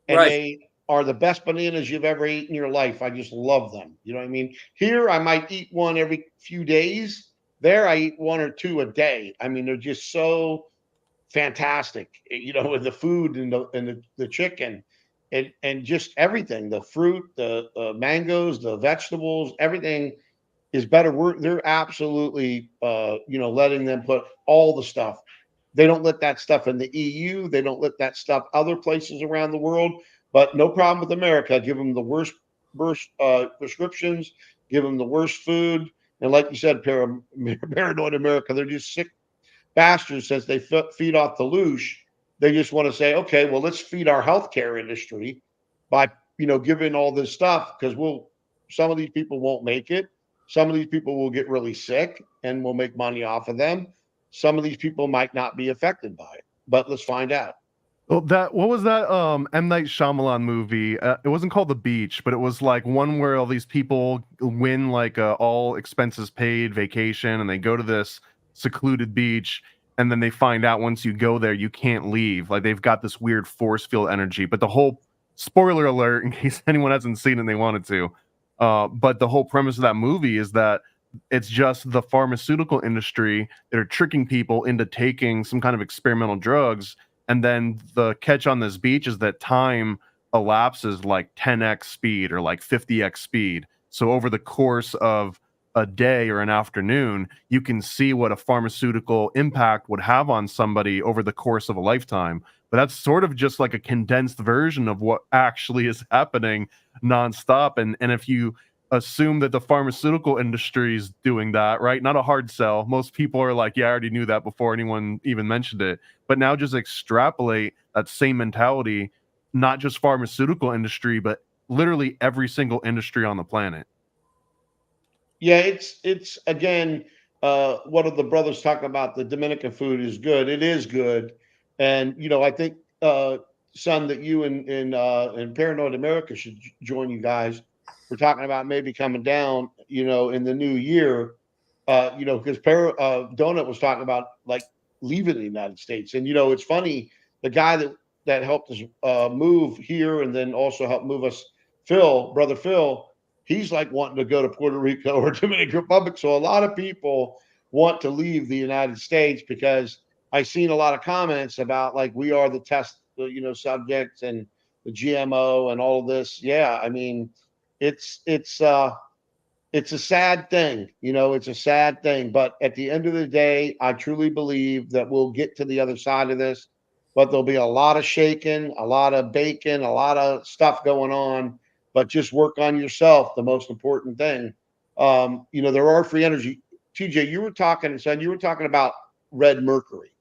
E: and
B: Right.
E: they are the best bananas you've ever eaten in your life. I just love them. You know what I mean? Here, I might eat one every few days. There, I eat one or two a day. I mean, they're just so fantastic. With the food and the chicken. And just everything, the fruit, the mangoes, the vegetables, everything is better. They're absolutely, letting them put all the stuff. They don't let that stuff in the EU. They don't let that stuff other places around the world. But no problem with America. Give them the worst prescriptions. Give them the worst food. And like you said, paranoid America, they're just sick bastards. Since they feed off the loosh, they just want to say, okay, well, let's feed our healthcare industry by, giving all this stuff, because some of these people won't make it. Some of these people will get really sick and we'll make money off of them. Some of these people might not be affected by it, but let's find out.
F: Well, what was that M. Night Shyamalan movie? It wasn't called The Beach, but it was like one where all these people win like all expenses paid vacation, and they go to this secluded beach, and then they find out once you go there, you can't leave. Like they've got this weird force field energy. But the whole spoiler alert, in case anyone hasn't seen it and they wanted to, but the whole premise of that movie is that it's just the pharmaceutical industry that are tricking people into taking some kind of experimental drugs. And then the catch on this beach is that time elapses like 10x speed or like 50x speed. So over the course of a day or an afternoon, you can see what a pharmaceutical impact would have on somebody over the course of a lifetime. But that's sort of just like a condensed version of what actually is happening nonstop. And if you assume that the pharmaceutical industry is doing that, right? Not a hard sell. Most people are like, yeah, I already knew that before anyone even mentioned it. But now just extrapolate that same mentality, not just pharmaceutical industry, but literally every single industry on the planet.
E: Yeah, it's again, one of the brothers talking about the Dominican food is good. It is good. And, I think, son, that you and Paranoid America should join you guys. We're talking about maybe coming down, in the new year, because Donut was talking about like leaving the United States. And, it's funny, the guy that helped us move here and then also helped move us, brother Phil, he's like wanting to go to Puerto Rico or Dominican Republic. So a lot of people want to leave the United States because I've seen a lot of comments about like we are the test, subjects and the GMO and all of this. Yeah, I mean, it's a sad thing, it's a sad thing. But at the end of the day, I truly believe that we'll get to the other side of this. But there'll be a lot of shaking, a lot of baking, a lot of stuff going on. But just work on yourself, the most important thing. There are free energy. TJ, you were talking about Red Mercury,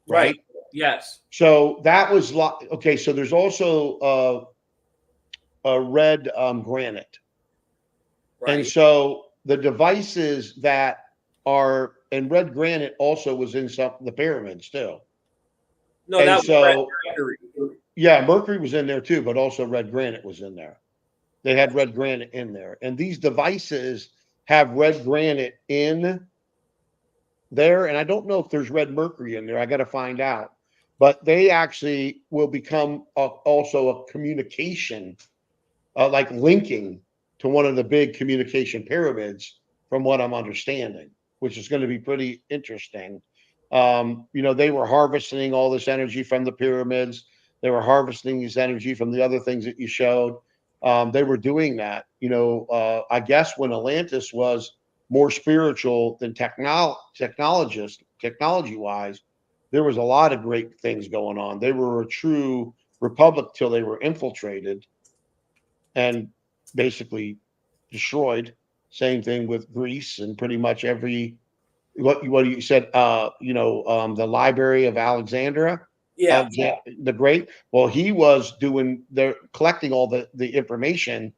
E: right?
B: Yes.
E: So that was okay. So there's also a red granite. Right. And so the devices that are, and red granite also was in some the pyramids too.
B: No,
E: and
B: that was
E: so,
B: Red Mercury.
E: Yeah, Mercury was in there too, but also red granite was in there. They had red granite in there. And these devices have red granite in there. And I don't know if there's red mercury in there. I got to find out. but they actually will become also a communication, like linking to one of the big communication pyramids, from what I'm understanding, which is going to be pretty interesting. They were harvesting all this energy from the pyramids. They were harvesting this energy from the other things that you showed. They were doing that. I guess when Atlantis was more spiritual than technology wise, there was a lot of great things going on. They were a true republic till they were infiltrated and basically destroyed. Same thing with Greece and pretty much every what you said. The Library of Alexandria,
B: Yeah.
E: the Great. Well, he was doing. They're collecting all the information.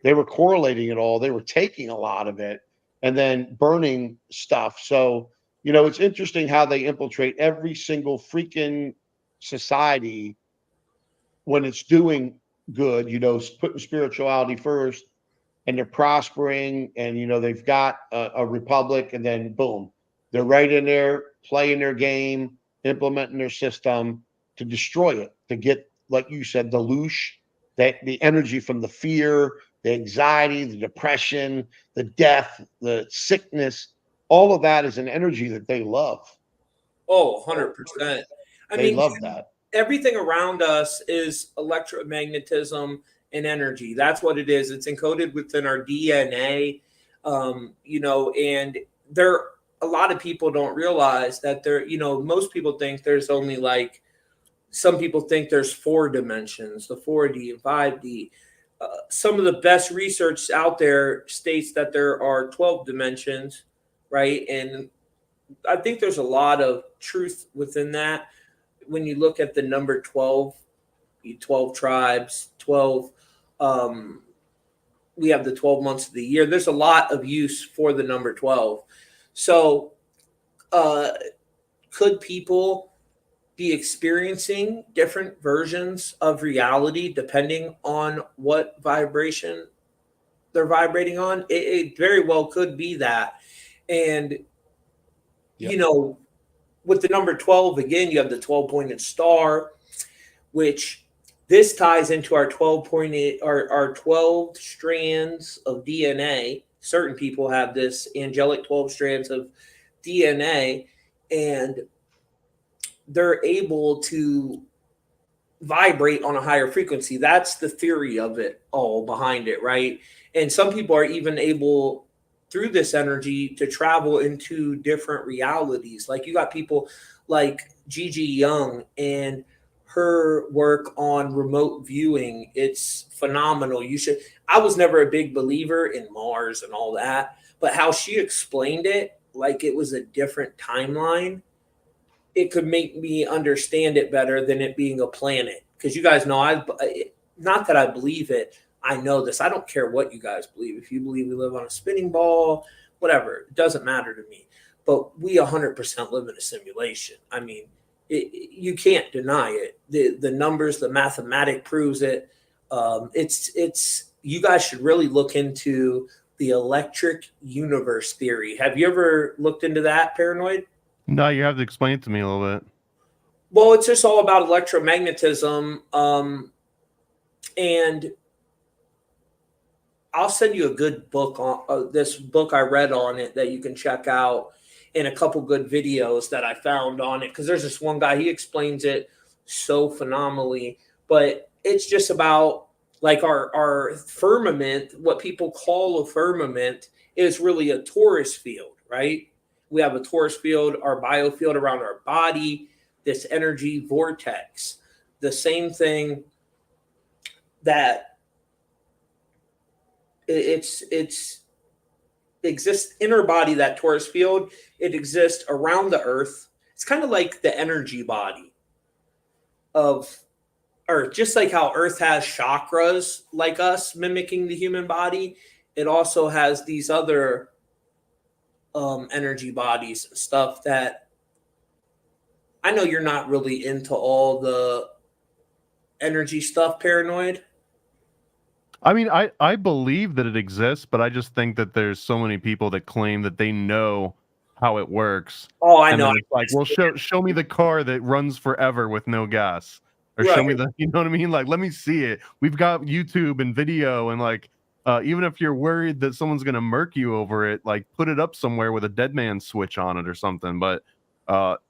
E: They were correlating it all. They were taking a lot of it and then burning stuff. So it's interesting how they infiltrate every single freaking society when it's doing good, putting spirituality first, and they're prospering, and they've got a republic, and then boom, they're right in there playing their game, implementing their system to destroy it, to get, like you said, the loosh, that the energy from the fear, the anxiety, the depression, the death, the sickness, all of that is an energy that they love.
B: Oh, 100%. I
E: They
B: mean,
E: love that.
B: everything around us is electromagnetism and energy. That's what it is. It's encoded within our DNA. And there, a lot of people don't realize that most people think there's only like, some people think there's 4 dimensions, the 4D and 5D. Some of the best research out there states that there are 12 dimensions, right? And I think there's a lot of truth within that. When you look at the number 12, 12 tribes, 12, we have the 12 months of the year. There's a lot of use for the number 12. So, could people be experiencing different versions of reality depending on what vibration they're vibrating on? It very well could be that. And,
E: Yep.
B: With the number 12, again, you have the 12-pointed star, which this ties into our 12-pointed, our 12 strands of DNA. Certain people have this angelic 12 strands of DNA, and they're able to vibrate on a higher frequency. That's the theory of it all behind it, right? And some people are even able, through this energy, to travel into different realities. Like you got people like Gigi Young and her work on remote viewing. It's phenomenal. I was never a big believer in Mars and all that, but how she explained it, like it was a different timeline, it could make me understand it better than it being a planet. Because you guys know, not that I believe it, I know this. I don't care what you guys believe. If you believe we live on a spinning ball, whatever, it doesn't matter to me. But we 100% live in a simulation. I mean, you can't deny it. The numbers, the mathematic proves it. It's you guys should really look into the electric universe theory. Have you ever looked into that, Paranoid?
F: No, you have to explain it to me a little bit.
B: Well, it's just all about electromagnetism. And I'll send you a good book on this book I read on it that you can check out, and a couple good videos that I found on it. Because there's this one guy, he explains it so phenomenally. But it's just about like our firmament, what people call a firmament is really a torus field, right? We have a torus field, our biofield around our body, this energy vortex. The same thing that it's exists in our body, that torus field, it exists around the earth. It's kind of like the energy body of Earth, just like how Earth has chakras like us mimicking the human body. It also has these other energy bodies and stuff that I know you're not really into all the energy stuff, Paranoid.
F: I mean, I believe that it exists, but I just think that there's so many people that claim that they know how it works.
B: Oh, I
F: And
B: know.
F: then it's like, well, show me the car that runs forever with no gas, or show me
B: Right.
F: the, you know what I mean? Like, let me see it. We've got YouTube and video, and like, even if you're worried that someone's gonna murk you over it, like, put it up somewhere with a dead man switch on it or something. But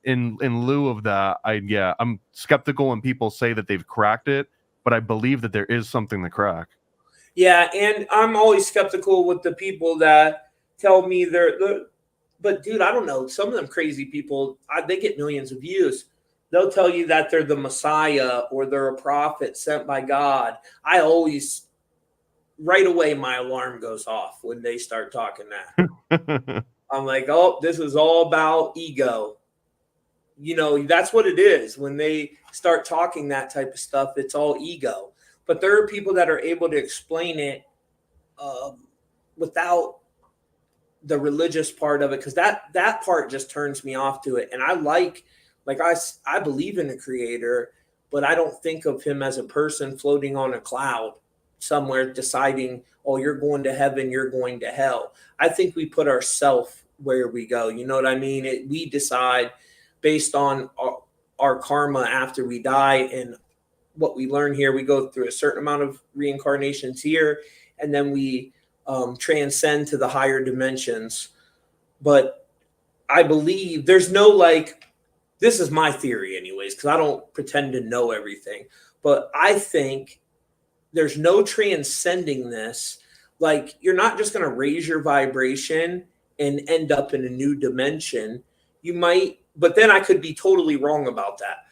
F: in lieu of that, I'm skeptical when people say that they've cracked it, but I believe that there is something to crack.
B: Yeah, and I'm always skeptical with the people that tell me but dude, I don't know. Some of them crazy people, they get millions of views. They'll tell you that they're the Messiah or they're a prophet sent by God. I always, right away, my alarm goes off when they start talking that. I'm like, oh, this is all about ego. You know, that's what it is. When they start talking that type of stuff, it's all ego. But there are people that are able to explain it without the religious part of it, because that part just turns me off to it. And I I believe in a creator, but I don't think of him as a person floating on a cloud somewhere deciding, oh, you're going to heaven, you're going to hell. I think we put ourselves where we go. You know what I mean? We decide based on our karma after we die and what we learn here. We go through a certain amount of reincarnations here, and then we transcend to the higher dimensions. But I believe there's no this is my theory anyways, because I don't pretend to know everything, but I think there's no transcending this. Like, you're not just going to raise your vibration and end up in a new dimension. You might, but then I could be totally wrong about that.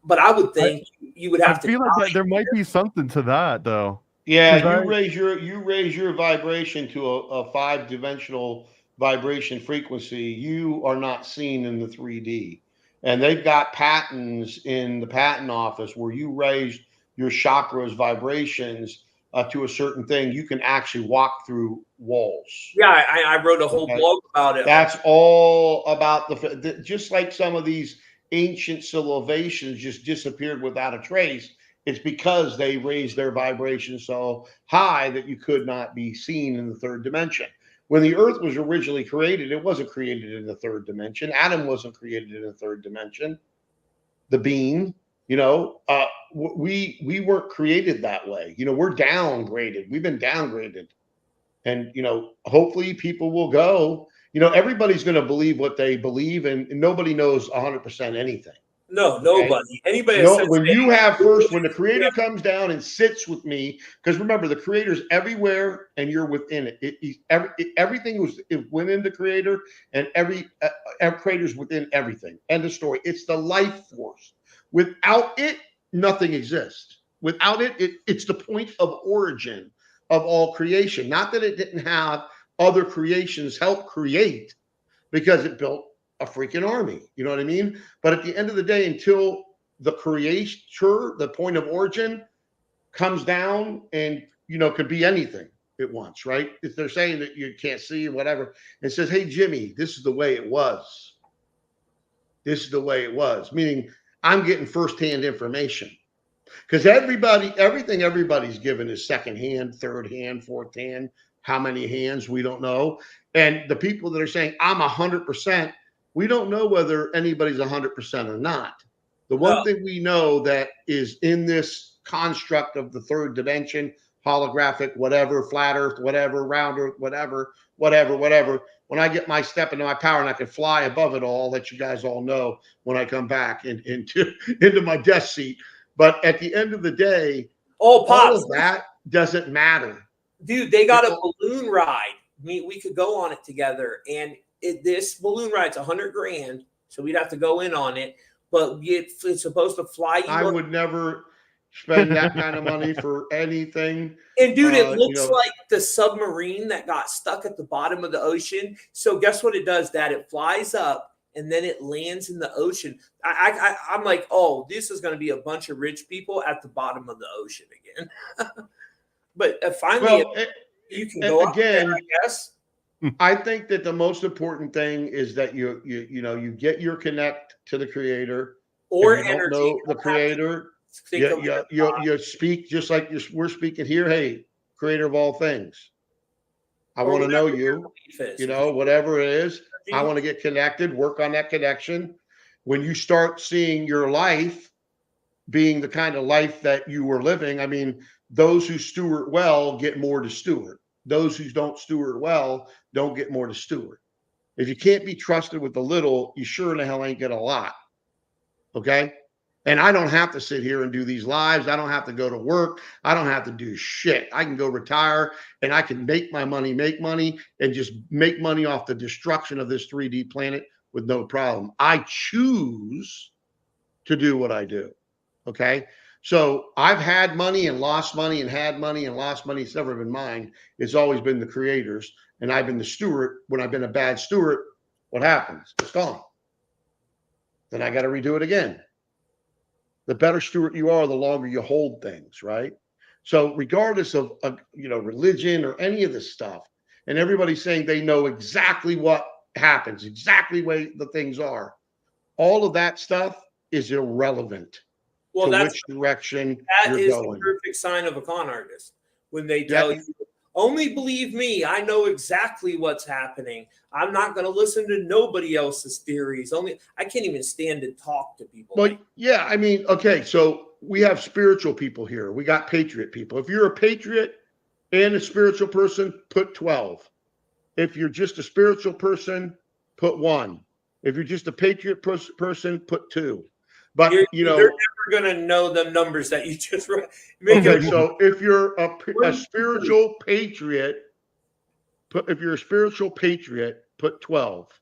B: But I would think you would have to.
F: I feel like there might be something to that, though.
E: Yeah, you raise your vibration to a 5-dimensional vibration frequency. You are not seen in the 3D, and they've got patents in the patent office where you raise your chakras vibrations to a certain thing. You can actually walk through walls.
B: Yeah, I wrote a whole blog about it.
E: That's all about just like some of these ancient civilizations just disappeared without a trace. It's because they raised their vibration so high that you could not be seen in the third dimension. When the earth was originally created, it wasn't created in the third dimension. Adam wasn't created in the third dimension. The being, we weren't created that way. We're downgraded. We've been downgraded. And, hopefully people will go. Everybody's going to believe what they believe, and nobody knows 100% anything.
B: No, nobody. Anybody.
E: When the creator comes down and sits with me, because remember, the creator's everywhere and you're within it. Everything was within the creator, and every creator's within everything. End of story. It's the life force. Without it, nothing exists. Without it, it's the point of origin of all creation. Not that it didn't have other creations help create, because it built a freaking army. You know what I mean? But at the end of the day, until the creator, the point of origin, comes down and, could be anything it wants, right? If they're saying that you can't see, whatever, it says, hey, Jimmy, this is the way it was. This is the way it was. Meaning I'm getting firsthand information. Because everything everybody's given is second hand, third hand, fourth hand. How many hands, we don't know. And the people that are saying, I'm 100%, we don't know whether anybody's 100% or not. The one thing we know that is in this construct of the third dimension, holographic, whatever, flat earth, whatever, round earth, whatever. When I get my step into my power and I can fly above it all, I'll let you guys all know when I come back into my death seat. But at the end of the day, all of that doesn't matter.
B: Dude, they got a balloon ride. We could go on it together. And this balloon ride's $100,000. So we'd have to go in on it. But it's supposed to fly you.
E: I would never spend that kind of money for anything.
B: And dude, it looks like the submarine that got stuck at the bottom of the ocean. So guess what it does, Dad? It flies up and then it lands in the ocean. I'm like, oh, this is going to be a bunch of rich people at the bottom of the ocean again. But finally, you can go again. There, I guess.
E: I think that the most important thing is that you get your connect to the creator,
B: or
E: energy. Don't know the creator. You speak just like we're speaking here. Hey, creator of all things, I want to know you. Whatever it is, I want to get connected, work on that connection. When you start seeing your life being the kind of life that you were living, I mean, those who steward well get more to steward. Those who don't steward well don't get more to steward. If you can't be trusted with the little, you sure in the hell ain't get a lot. Okay? And I don't have to sit here and do these lives. I don't have to go to work. I don't have to do shit. I can go retire and I can make my money, and just make money off the destruction of this 3D planet with no problem. I choose to do what I do. Okay? So I've had money and lost money and had money and lost money. It's never been mine. It's always been the creators. And I've been the steward. When I've been a bad steward, what happens? It's gone. Then I got to redo it again. The better steward you are, the longer you hold things, right? So regardless of religion or any of this stuff, and everybody's saying they know exactly what happens, exactly way the things are, all of that stuff is irrelevant to which direction you're going. That is the
B: perfect sign of a con artist when they tell you, only believe me, I know exactly what's happening. I'm not going to listen to nobody else's theories. I can't even stand to talk to people.
E: But yeah, I mean, okay, so we have spiritual people here. We got patriot people. If you're a patriot and a spiritual person, put 12. If you're just a spiritual person, put 1. If you're just a patriot person, put 2. But they're
B: never going to know the numbers that you just wrote.
E: Okay, so if you're a spiritual patriot, put 12.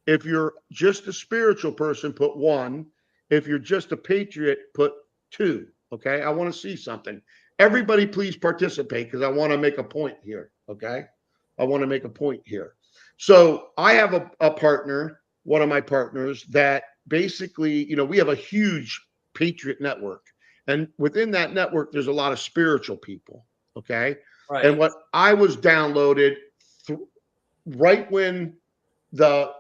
E: If you're just a spiritual person, put 1. If you're just a patriot, put 2. Okay, I want to see something. Everybody, please participate because I want to make a point here. Okay, I want to make a point here. So I have a partner, one of my partners, that basically, we have a huge patriot network, and within that network, there's a lot of spiritual people. Okay, right. And what I was downloaded right when the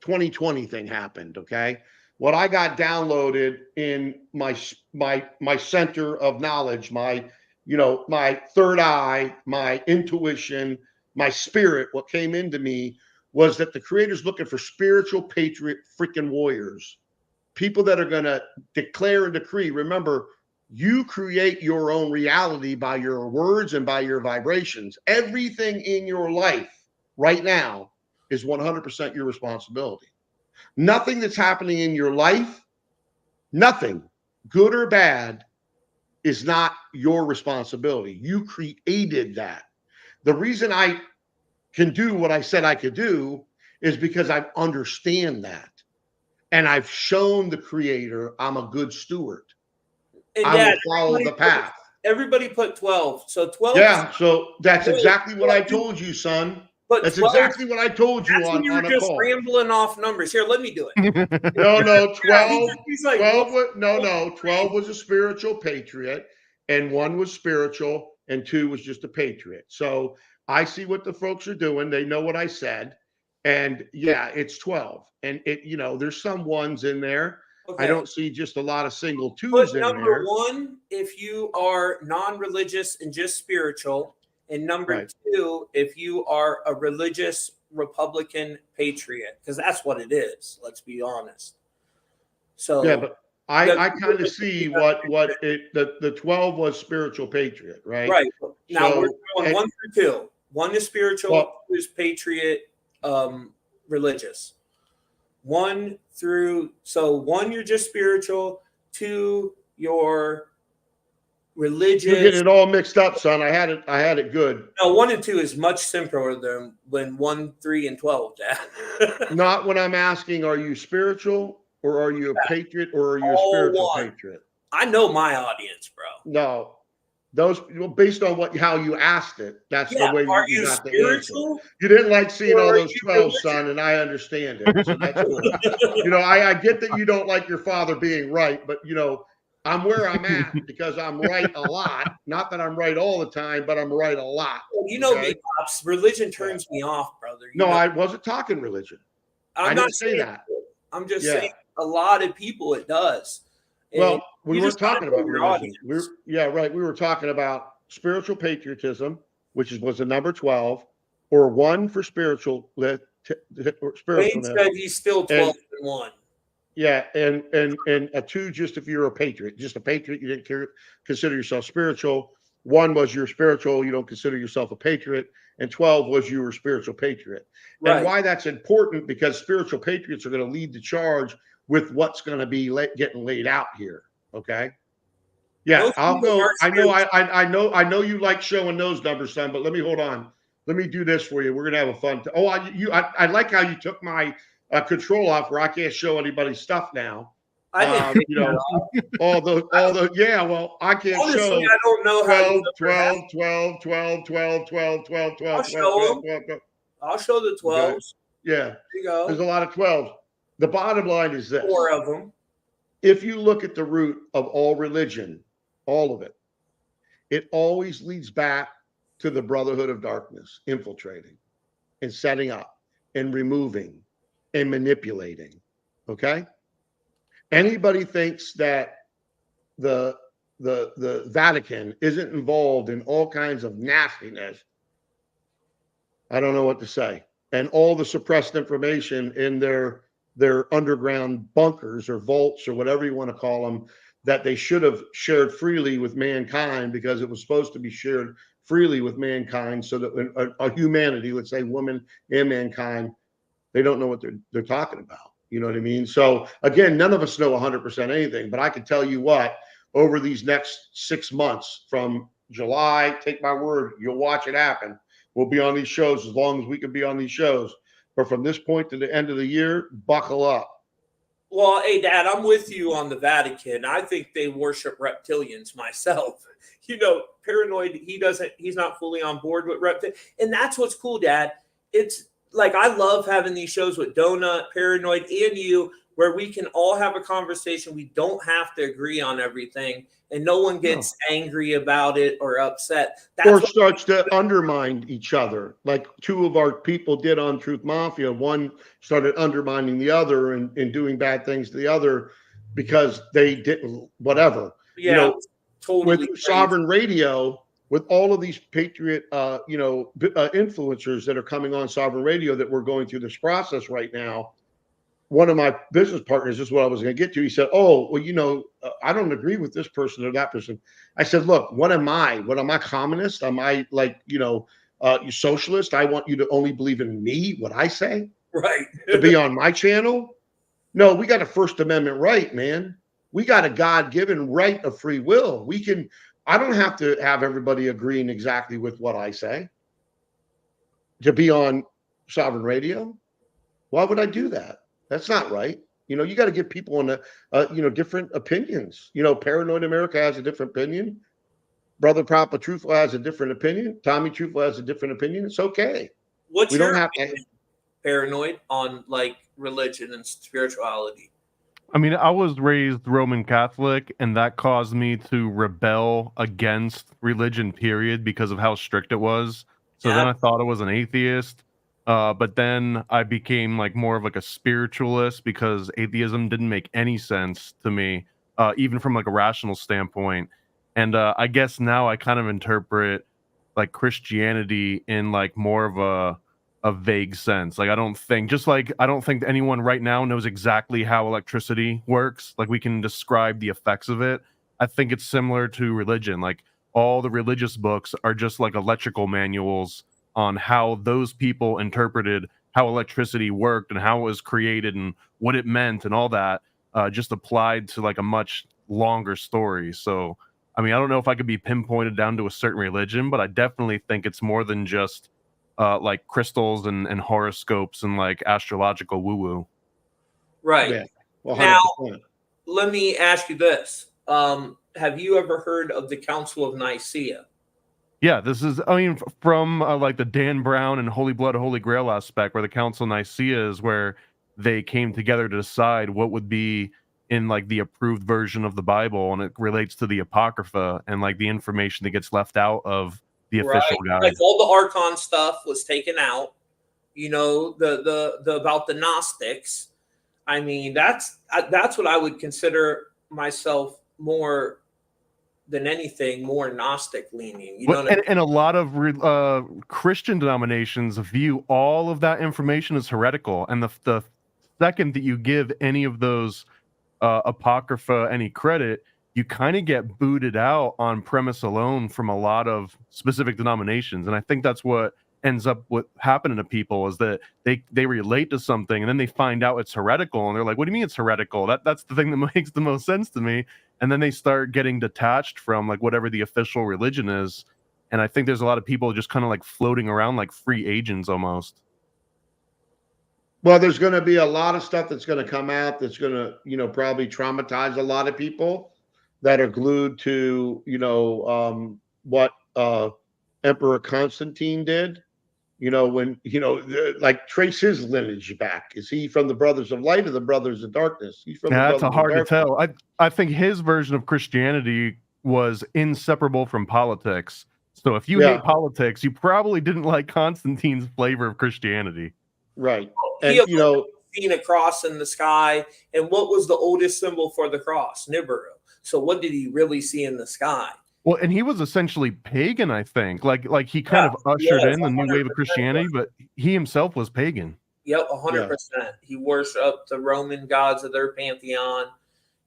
E: 2020 thing happened, okay, what I got downloaded in my center of knowledge, my third eye, my intuition, my spirit, what came into me was that the creator's looking for spiritual patriot freaking warriors, people that are going to declare and decree. Remember, you create your own reality by your words and by your vibrations. Everything in your life right now is 100% your responsibility. Nothing that's happening in your life, nothing, good or bad, is not your responsibility. You created that. The reason I can do what I said I could do is because I understand that. And I've shown the creator I'm a good steward. And I will follow the path.
B: Everybody put 12. So 12.
E: Yeah, so that's exactly what I told you, son. That's exactly what I told you on a
B: just
E: call.
B: Rambling off numbers. Here, let me do it.
E: No, 12. 12 was a spiritual patriot, and 1 was spiritual, and 2 was just a patriot. So I see what the folks are doing. They know what I said. And yeah, it's 12. And there's some 1s in there. Okay. I don't see just a lot of single 2s in there.
B: Number 1, if you are non-religious and just spiritual. And number 2, if you are a religious Republican patriot, because that's what it is. Let's be honest. So
E: yeah, but I kind of see the 12 was spiritual patriot, right?
B: Right. Now we're going 1 through 2. 1 is spiritual, 2 is patriot, religious. 1 through 1, you're just spiritual. 2, you're religious.
E: You're getting it all mixed up, son. I had it good.
B: No, 1 and 2 is much simpler than when 1, 3, and 12.
E: Not when I'm asking, are you spiritual or are you a patriot or are you a spiritual patriot?
B: I know my audience, bro.
E: No, those based on how you asked it. That's the way you got the answer. You didn't like seeing all those 12, son, and I understand it. So that's cool. I get that you don't like your father being right, but I'm where I'm at because I'm right a lot. Not that I'm right all the time, but I'm right a lot.
B: Well, me, Pops, religion turns me off, brother.
E: I wasn't talking religion. I didn't say that.
B: I'm just saying a lot of people it does. And
E: well, we weren't talking about religion. We were talking about spiritual patriotism, which was the number 12, or 1 for spiritual
B: Wayne
E: spiritualness.
B: said he's still 12 and 1.
E: Yeah, and a 2 just if you're a patriot. Just a patriot, you didn't consider yourself spiritual. 1 was you're spiritual, you don't consider yourself a patriot, and 12 was you were a spiritual patriot.
B: Right.
E: And why that's important, because spiritual patriots are going to lead the charge with what's going to be getting laid out here. Okay. Yeah,
B: Most
E: I'll
B: people
E: go.
B: are
E: I know you like showing those numbers, son. But let me hold on. Let me do this for you. We're gonna have a fun. I like how you took my control off, where I can't show anybody stuff now.
B: I didn't.
E: You know, all the yeah. Well, I can't
B: Honestly,
E: show
B: I don't know how
E: 12, 12, 12, 12, 12, 12, 12, 12,
B: I'll
E: 12,
B: show
E: 12,
B: them.
E: 12, 12.
B: I'll show the 12s.
E: Okay. Yeah,
B: There you go.
E: there's a lot of 12s. The bottom line is this:
B: 4 of them.
E: if you look at the root of all religion, all of it, it always leads back to the brotherhood of darkness infiltrating and setting up and removing and manipulating. Okay? Anybody thinks that the Vatican isn't involved in all kinds of nastiness, I don't know what to say. And all the suppressed information in their underground bunkers or vaults or whatever you want to call them, that they should have shared freely with mankind, because it was supposed to be shared freely with mankind, so that a humanity, let's say woman and mankind, they don't know what they're talking about. You know what I mean? So again, none of us know 100% anything, but I can tell you what, over these next 6 months from July, take my word, you'll watch it happen. We'll be on these shows as long as we can be on these shows. But from this point to the end of the year, buckle up.
B: Well, hey, Dad, I'm with you on the Vatican. I think they worship reptilians myself. You know, Paranoid, he's not fully on board with reptilians. And that's what's cool, Dad. It's like, I love having these shows with Donut, Paranoid, and you, where we can all have a conversation. We don't have to agree on everything, and no one gets angry about it or upset.
E: Or starts to undermine each other, like 2 of our people did on Truth Mafia. One started undermining the other and doing bad things to the other because they didn't, whatever.
B: Yeah,
E: you know,
B: totally
E: with
B: crazy.
E: Sovereign Radio, with all of these patriot, influencers that are coming on Sovereign Radio, that we're going through this process right now. One of my business partners, this is what I was going to get to. He said, "Oh, well, I don't agree with this person or that person." I said, "Look, what am I? What am I, communist? Am I you socialist? I want you to only believe in me, what I say,
B: right?
E: To be on my channel? No, we got a First Amendment right, man. We got a God-given right of free will. I don't have to have everybody agreeing exactly with what I say to be on Sovereign Radio. Why would I do that? That's not right. You got to give people different opinions. Paranoid America has a different opinion. Brother Papa Truthful has a different opinion. Tommy Truthful has a different opinion. It's okay.
B: What's your opinion, Paranoid, on like religion and spirituality?
F: I mean, I was raised Roman Catholic, and that caused me to rebel against religion, period, because of how strict it was. So then I thought I was an atheist. But then I became more of a spiritualist, because atheism didn't make any sense to me, even from a rational standpoint. And I guess now I kind of interpret Christianity in more of a vague sense. I don't think anyone right now knows exactly how electricity works. We can describe the effects of it. I think it's similar to religion. All the religious books are just electrical manuals on how those people interpreted how electricity worked and how it was created and what it meant and all that, just applied to a much longer story. So, I mean, I don't know if I could be pinpointed down to a certain religion, but I definitely think it's more than just crystals and horoscopes and astrological woo-woo.
B: Right.
E: Yeah. Well,
B: now, let me ask you this. Have you ever heard of the Council of Nicaea?
F: Yeah, this is, from the Dan Brown and Holy Blood, Holy Grail aspect, where the Council of Nicaea is where they came together to decide what would be in the approved version of the Bible, and it relates to the Apocrypha and the information that gets left out of the official guide.
B: All the archon stuff was taken out. The about the Gnostics. I mean, that's what I would consider myself more than anything, more Gnostic leaning. You know
F: But,
B: what I mean?
F: and a lot of Christian denominations view all of that information as heretical, and the second that you give any of those apocrypha any credit, you kind of get booted out on premise alone from a lot of specific denominations. And I think that's what ends up with happening to people, is that they relate to something and then they find out it's heretical, and they're like, what do you mean it's heretical? That's the thing that makes the most sense to me. And then they start getting detached from like whatever the official religion is. And I think there's a lot of people just kind of like floating around like free agents almost.
E: Well, there's going to be a lot of stuff that's going to come out that's going to, probably traumatize a lot of people that are glued to, what Emperor Constantine did. When, like trace his lineage back. Is he from the Brothers of Light or the Brothers of Darkness? He's from the
F: That's
E: Brothers
F: hard
E: of
F: to
E: Darkness.
F: tell. I think his version of Christianity was inseparable from politics. So if you hate politics, you probably didn't like Constantine's flavor of Christianity.
E: Right.
B: He
E: And,
B: seen a cross in the sky. And what was the oldest symbol for the cross? Nibiru. So what did he really see in the sky?
F: Well, and he was essentially pagan, I think. Like he kind of ushered in the new wave of Christianity, but he himself was pagan.
B: Yep, 100%. He worshipped the Roman gods of their pantheon,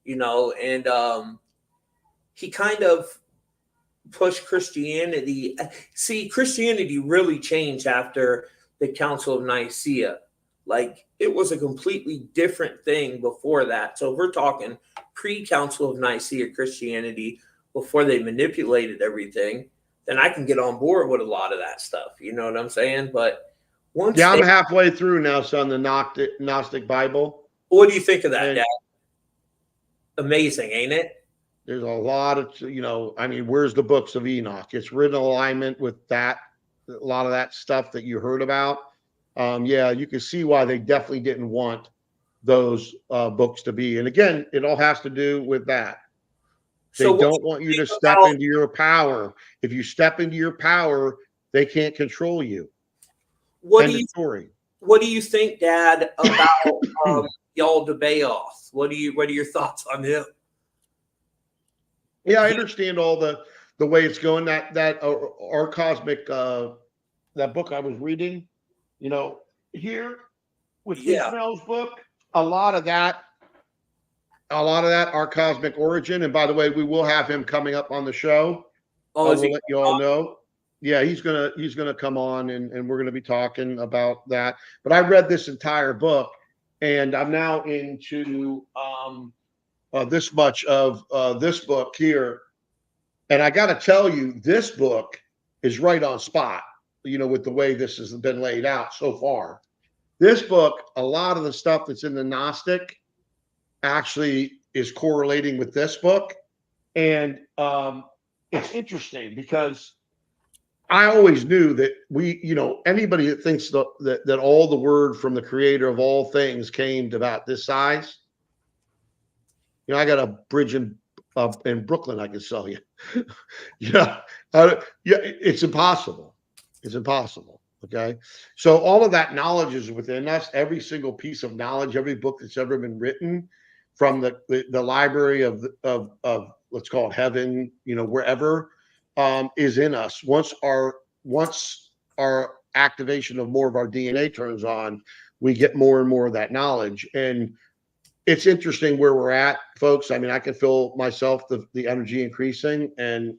B: and he kind of pushed Christianity. See, Christianity really changed after the Council of Nicaea. Like, it was a completely different thing before that. So if we're talking pre-Council of Nicaea Christianity, before they manipulated everything, then I can get on board with a lot of that stuff. You know what I'm saying? But once
E: I'm halfway through now, son, the Gnostic Bible.
B: What do you think of that, Dad? Amazing, ain't it?
E: There's a lot of, where's the books of Enoch? It's written in alignment with that, a lot of that stuff that you heard about. You can see why they definitely didn't want those books to be. And again, it all has to do with that. They don't want you to step into your power. If you step into your power, they can't control you.
B: What do you think, Dad, about y'all Debayoff? What are your thoughts on him?
E: Yeah, I understand all the way it's going. That our cosmic that book I was reading, here with Ishmael's book, a lot of that our cosmic origin. And by the way, we will have him coming up on the show. I will let you all know. Yeah, he's gonna come on and we're gonna be talking about that. But I read this entire book, and I'm now into this much of this book here. And I got to tell you, this book is right on spot, with the way this has been laid out so far. This book, a lot of the stuff that's in the Gnostic actually is correlating with this book. And it's interesting because I always knew that anybody that thinks that all the word from the creator of all things came to about this size, I got a bridge in Brooklyn I can sell you. It's impossible. It's impossible. Okay. So all of that knowledge is within us. Every single piece of knowledge, every book that's ever been written from the library of let's call it heaven, wherever, is in us. Once our activation of more of our DNA turns on, we get more and more of that knowledge. And it's interesting where we're at, folks. I mean, I can feel myself, the energy increasing. And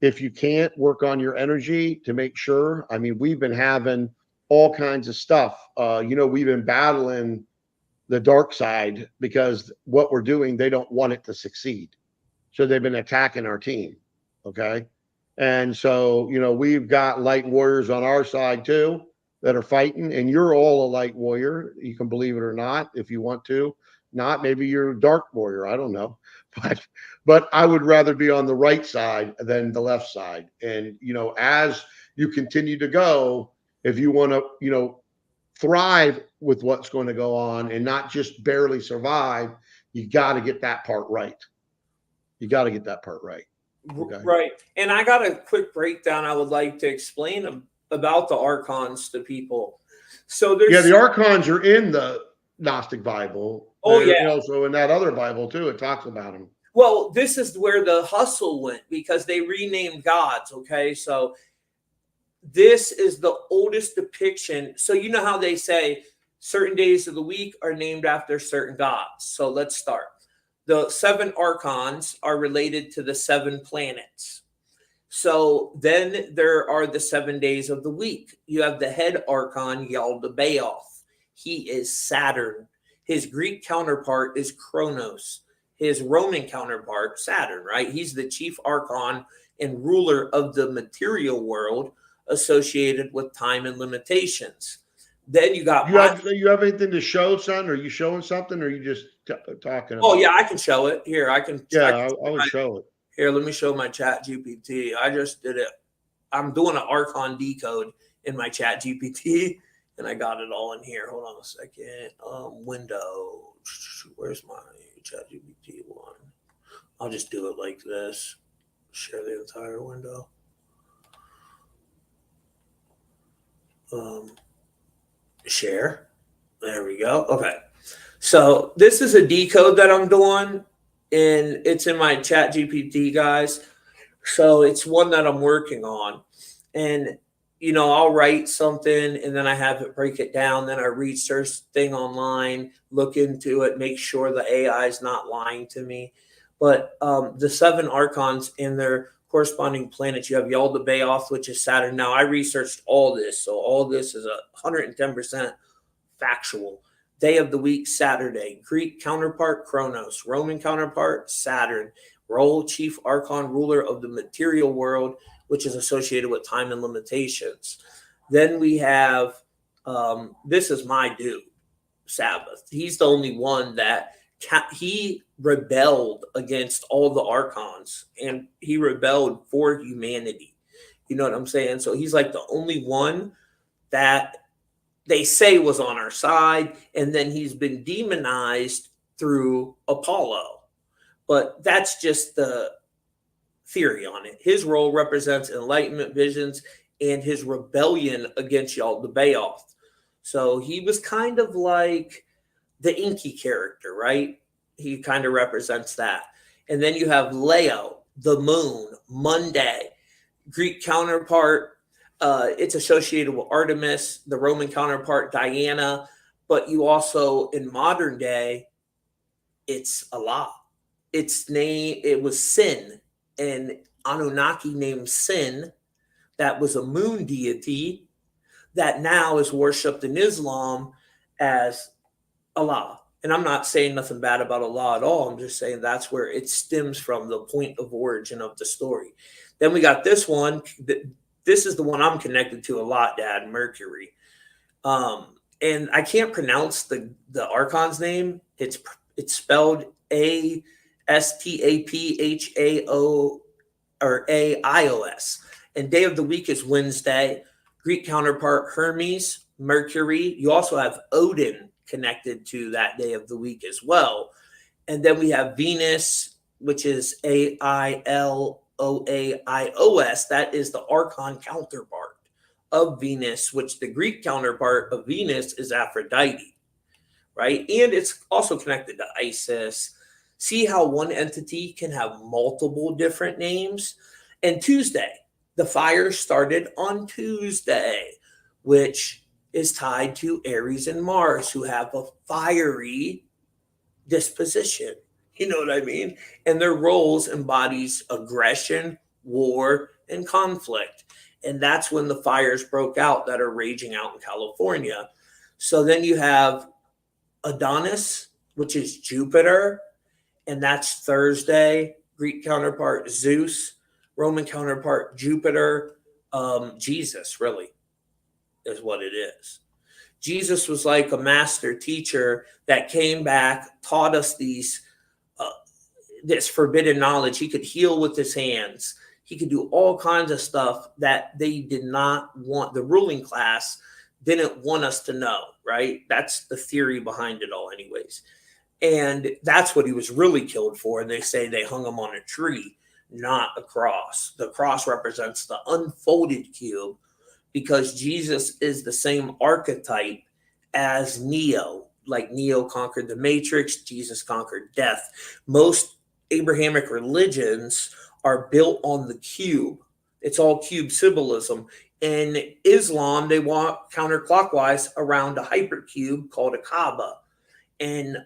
E: if you can't work on your energy to make sure, we've been having all kinds of stuff. We've been battling the dark side because what we're doing, they don't want it to succeed. So they've been attacking our team. Okay. And so, we've got light warriors on our side too that are fighting, and you're all a light warrior. You can believe it or not, if you want to. Not, maybe you're a dark warrior. I don't know. But I would rather be on the right side than the left side. And, as you continue to go, if you want to, thrive with what's going to go on and not just barely survive, you got to get that part right. Okay.
B: Right. And I got a quick breakdown I would like to explain about the archons to people. So there's
E: the archons are in the Gnostic Bible.
B: Oh, yeah.
E: Also in that other Bible too, it talks about them.
B: Well, this is where the hustle went because they renamed gods. Okay, so this is the oldest depiction. So you know how they say certain days of the week are named after certain gods. So let's start. The 7 archons are related to the 7 planets. So then there are the 7 days of the week. You have the head archon, Yaldabaoth. He is Saturn. His Greek counterpart is Kronos. His Roman counterpart, Saturn, right? He's the chief archon and ruler of the material world associated with time and limitations. Then you got
E: you have anything to show, son? Are you showing something, or are you just talking?
B: Oh yeah, I can show it here. I can.
E: Yeah, I would show it.
B: Here, let me show my Chat GPT. I just did it. I'm doing an Archon decode in my Chat GPT, and I got it all in here. Hold on a second. Window. Where's my Chat GPT one? I'll just do it like this. Share the entire window. Share. There we go. Okay. So this is a decode that I'm doing, and it's in my Chat GPT, guys. So it's one that I'm working on. And, you know, I'll write something and then I have it break it down. Then I research thing online, look into it, make sure the AI is not lying to me. But the 7 archons in their corresponding planets, you have Yaldabaoth, which is Saturn. Now, I researched all this. So all this is 110% factual. Day of the week, Saturday. Greek counterpart, Kronos. Roman counterpart, Saturn. Role, chief archon, ruler of the material world, which is associated with time and limitations. Then we have, this is my dude, Sabbath. He's the only one that he rebelled against all the archons, and he rebelled for humanity. You know what I'm saying? So he's like the only one that they say was on our side, and then he's been demonized through Apollo. But that's just the theory on it. His role represents enlightenment visions and his rebellion against Yaldabaoth. So he was kind of like the Inky character, right? He kind of represents that. And then you have Leo, the moon, Monday, Greek counterpart. It's associated with Artemis, the Roman counterpart, Diana. But you also, in modern day, it's Allah. Its name, it was Sin, and Anunnaki named Sin, that was a moon deity that now is worshipped in Islam as Allah. And I'm not saying nothing bad about Allah at all. I'm just saying that's where it stems from, the point of origin of the story. Then we got this one. This is the one I'm connected to a lot, Dad, Mercury. And I can't pronounce the Archon's name. It's spelled ASTAPHAO or AIOS. And day of the week is Wednesday. Greek counterpart Hermes, Mercury. You also have Odin connected to that day of the week as well. And then we have Venus, which is AILOAIOS. That is the Archon counterpart of Venus, which the Greek counterpart of Venus is Aphrodite, right? And it's also connected to Isis. See how one entity can have multiple different names? And Tuesday, the fire started on Tuesday, which is tied to Aries and Mars, who have a fiery disposition. You know what I mean? And their roles embodies aggression, war, and conflict. And that's when the fires broke out that are raging out in California. So then you have Adonis, which is Jupiter, and that's Thursday. Greek counterpart Zeus, Roman counterpart Jupiter. Jesus, really, is what it is. Jesus was like a master teacher that came back, taught us this forbidden knowledge. He could heal with his hands. He could do all kinds of stuff that they did not want. The ruling class didn't want us to know, right? That's the theory behind it all anyways. And that's what he was really killed for. And they say they hung him on a tree, not a cross. The cross represents the unfolded cube because Jesus is the same archetype as Neo. Like Neo conquered the Matrix, Jesus conquered death. Most Abrahamic religions are built on the cube. It's all cube symbolism. In Islam, they walk counterclockwise around a hypercube called a Kaaba. In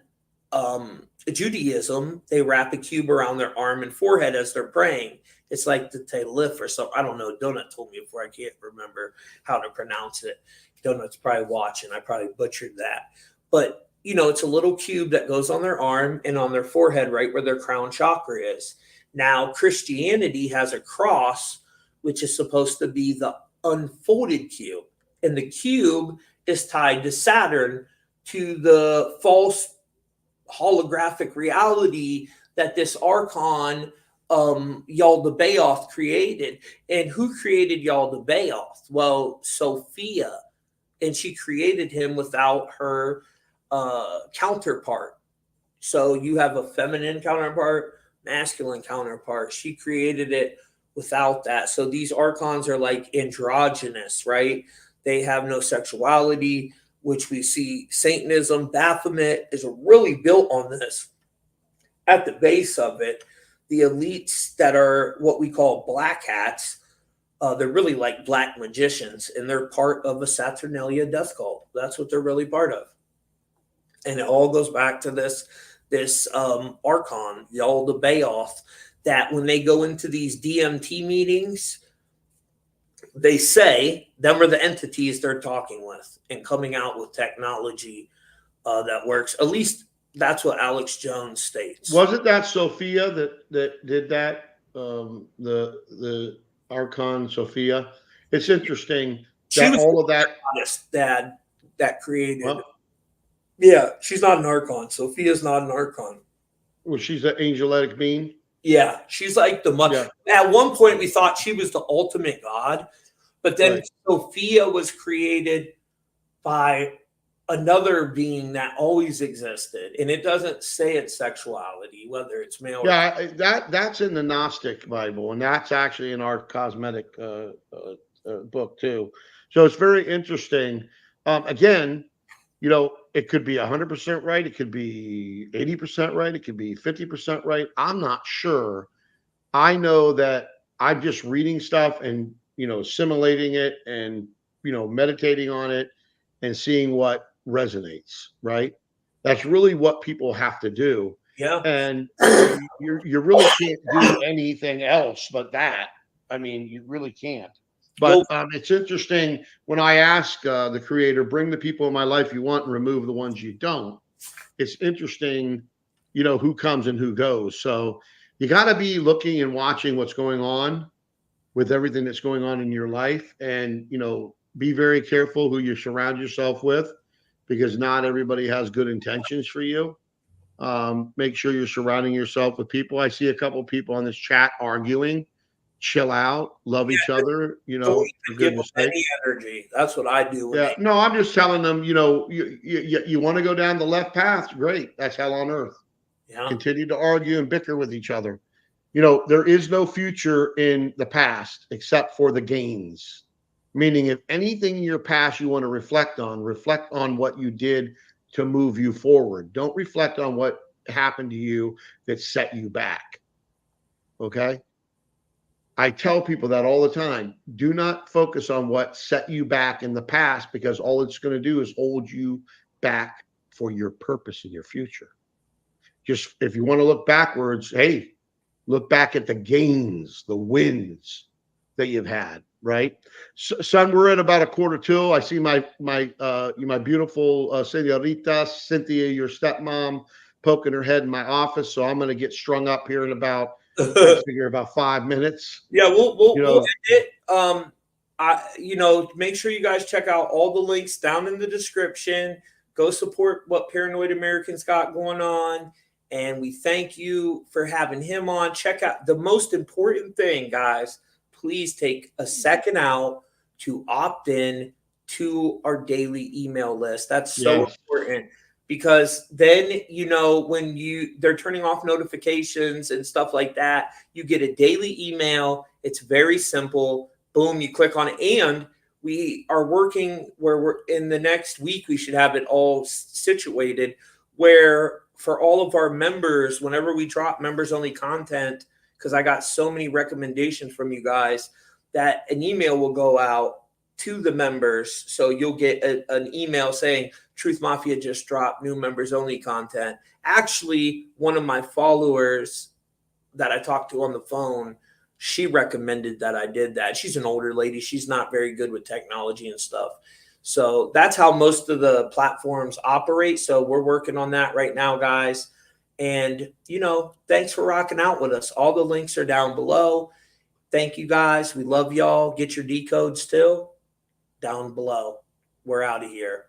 B: Judaism, they wrap a cube around their arm and forehead as they're praying. It's like the Talif or something. I don't know. Donut told me before. I can't remember how to pronounce it. Donut's probably watching. I probably butchered that. But, you know, it's a little cube that goes on their arm and on their forehead, right where their crown chakra is. Now, Christianity has a cross, which is supposed to be the unfolded cube. And the cube is tied to Saturn, to the false holographic reality that this archon Yaldabaoth created. And who created Yaldabaoth? Well, Sophia. And she created him without her counterpart. So you have a feminine counterpart, masculine counterpart. She created it without that. So these archons are like androgynous, right? They have no sexuality, which we see Satanism. Baphomet is really built on this. At the base of it, the elites that are what we call black hats, they're really like black magicians, and they're part of a Saturnalia death cult. That's what they're really part of. And it all goes back to this archon, Yaldabaoth, that when they go into these DMT meetings, they say them are the entities they're talking with and coming out with technology that works. At least that's what Alex Jones states.
E: Wasn't that Sophia that did that? The archon Sophia. It's interesting that all of that
B: that created.
E: Huh?
B: Yeah, she's not an archon. Sophia's not an archon.
E: Well, she's an angelic being.
B: Yeah, she's like the mother. Yeah. At one point, we thought she was the ultimate god, but then Sophia was created by another being that always existed, and it doesn't say it's sexuality, whether it's male.
E: Yeah, that's in the Gnostic Bible, and that's actually in our cosmetic book too. So it's very interesting. Again, you know, it could be 100% right. It could be 80% right. It could be 50% right. I'm not sure. I know that I'm just reading stuff and, you know, assimilating it and, you know, meditating on it and seeing what resonates, right? That's really what people have to do.
B: Yeah.
E: And you really can't do anything else but that. I mean, you really can't. But it's interesting when I ask the creator, bring the people in my life you want and remove the ones you don't. It's interesting, you know, who comes and who goes. So you got to be looking and watching what's going on with everything that's going on in your life. And, you know, be very careful who you surround yourself with, because not everybody has good intentions for you. Make sure you're surrounding yourself with people. I see a couple people on this chat arguing. Chill out, love each other, you know, for goodness sake.
B: Any energy. That's what I do.
E: Yeah, no, I'm just telling them, you know, you want to go down the left path, great. That's hell on earth.
B: Yeah.
E: Continue to argue and bicker with each other. You know, there is no future in the past except for the gains. Meaning, if anything in your past you want to reflect on what you did to move you forward. Don't reflect on what happened to you that set you back. Okay? I tell people that all the time. Do not focus on what set you back in the past, because all it's going to do is hold you back for your purpose in your future. Just if you want to look backwards, hey, look back at the gains, the wins that you've had, right? Son, we're at about 1:45. I see my beautiful senorita, Cynthia, your stepmom, poking her head in my office. So I'm going to get strung up here in about I figure about 5 minutes.
B: Yeah, we'll end it. Make sure you guys check out all the links down in the description. Go support what Paranoid Americans got going on. And we thank you for having him on. Check out the most important thing, guys. Please take a second out to opt in to our daily email list. That's so important. Because then, when they're turning off notifications and stuff like that, you get a daily email. It's very simple. Boom, you click on it. And we are working where we're in the next week, we should have it all situated, where for all of our members, whenever we drop members only content, because I got so many recommendations from you guys, that an email will go out to the members. So you'll get an email saying Truth Mafia just dropped new members only content. Actually, one of my followers that I talked to on the phone, she recommended that I did that. She's an older lady. She's not very good with technology and stuff. So that's how most of the platforms operate. So we're working on that right now, guys. And, you know, thanks for rocking out with us. All the links are down below. Thank you, guys. We love y'all. Get your decode still down below. We're out of here.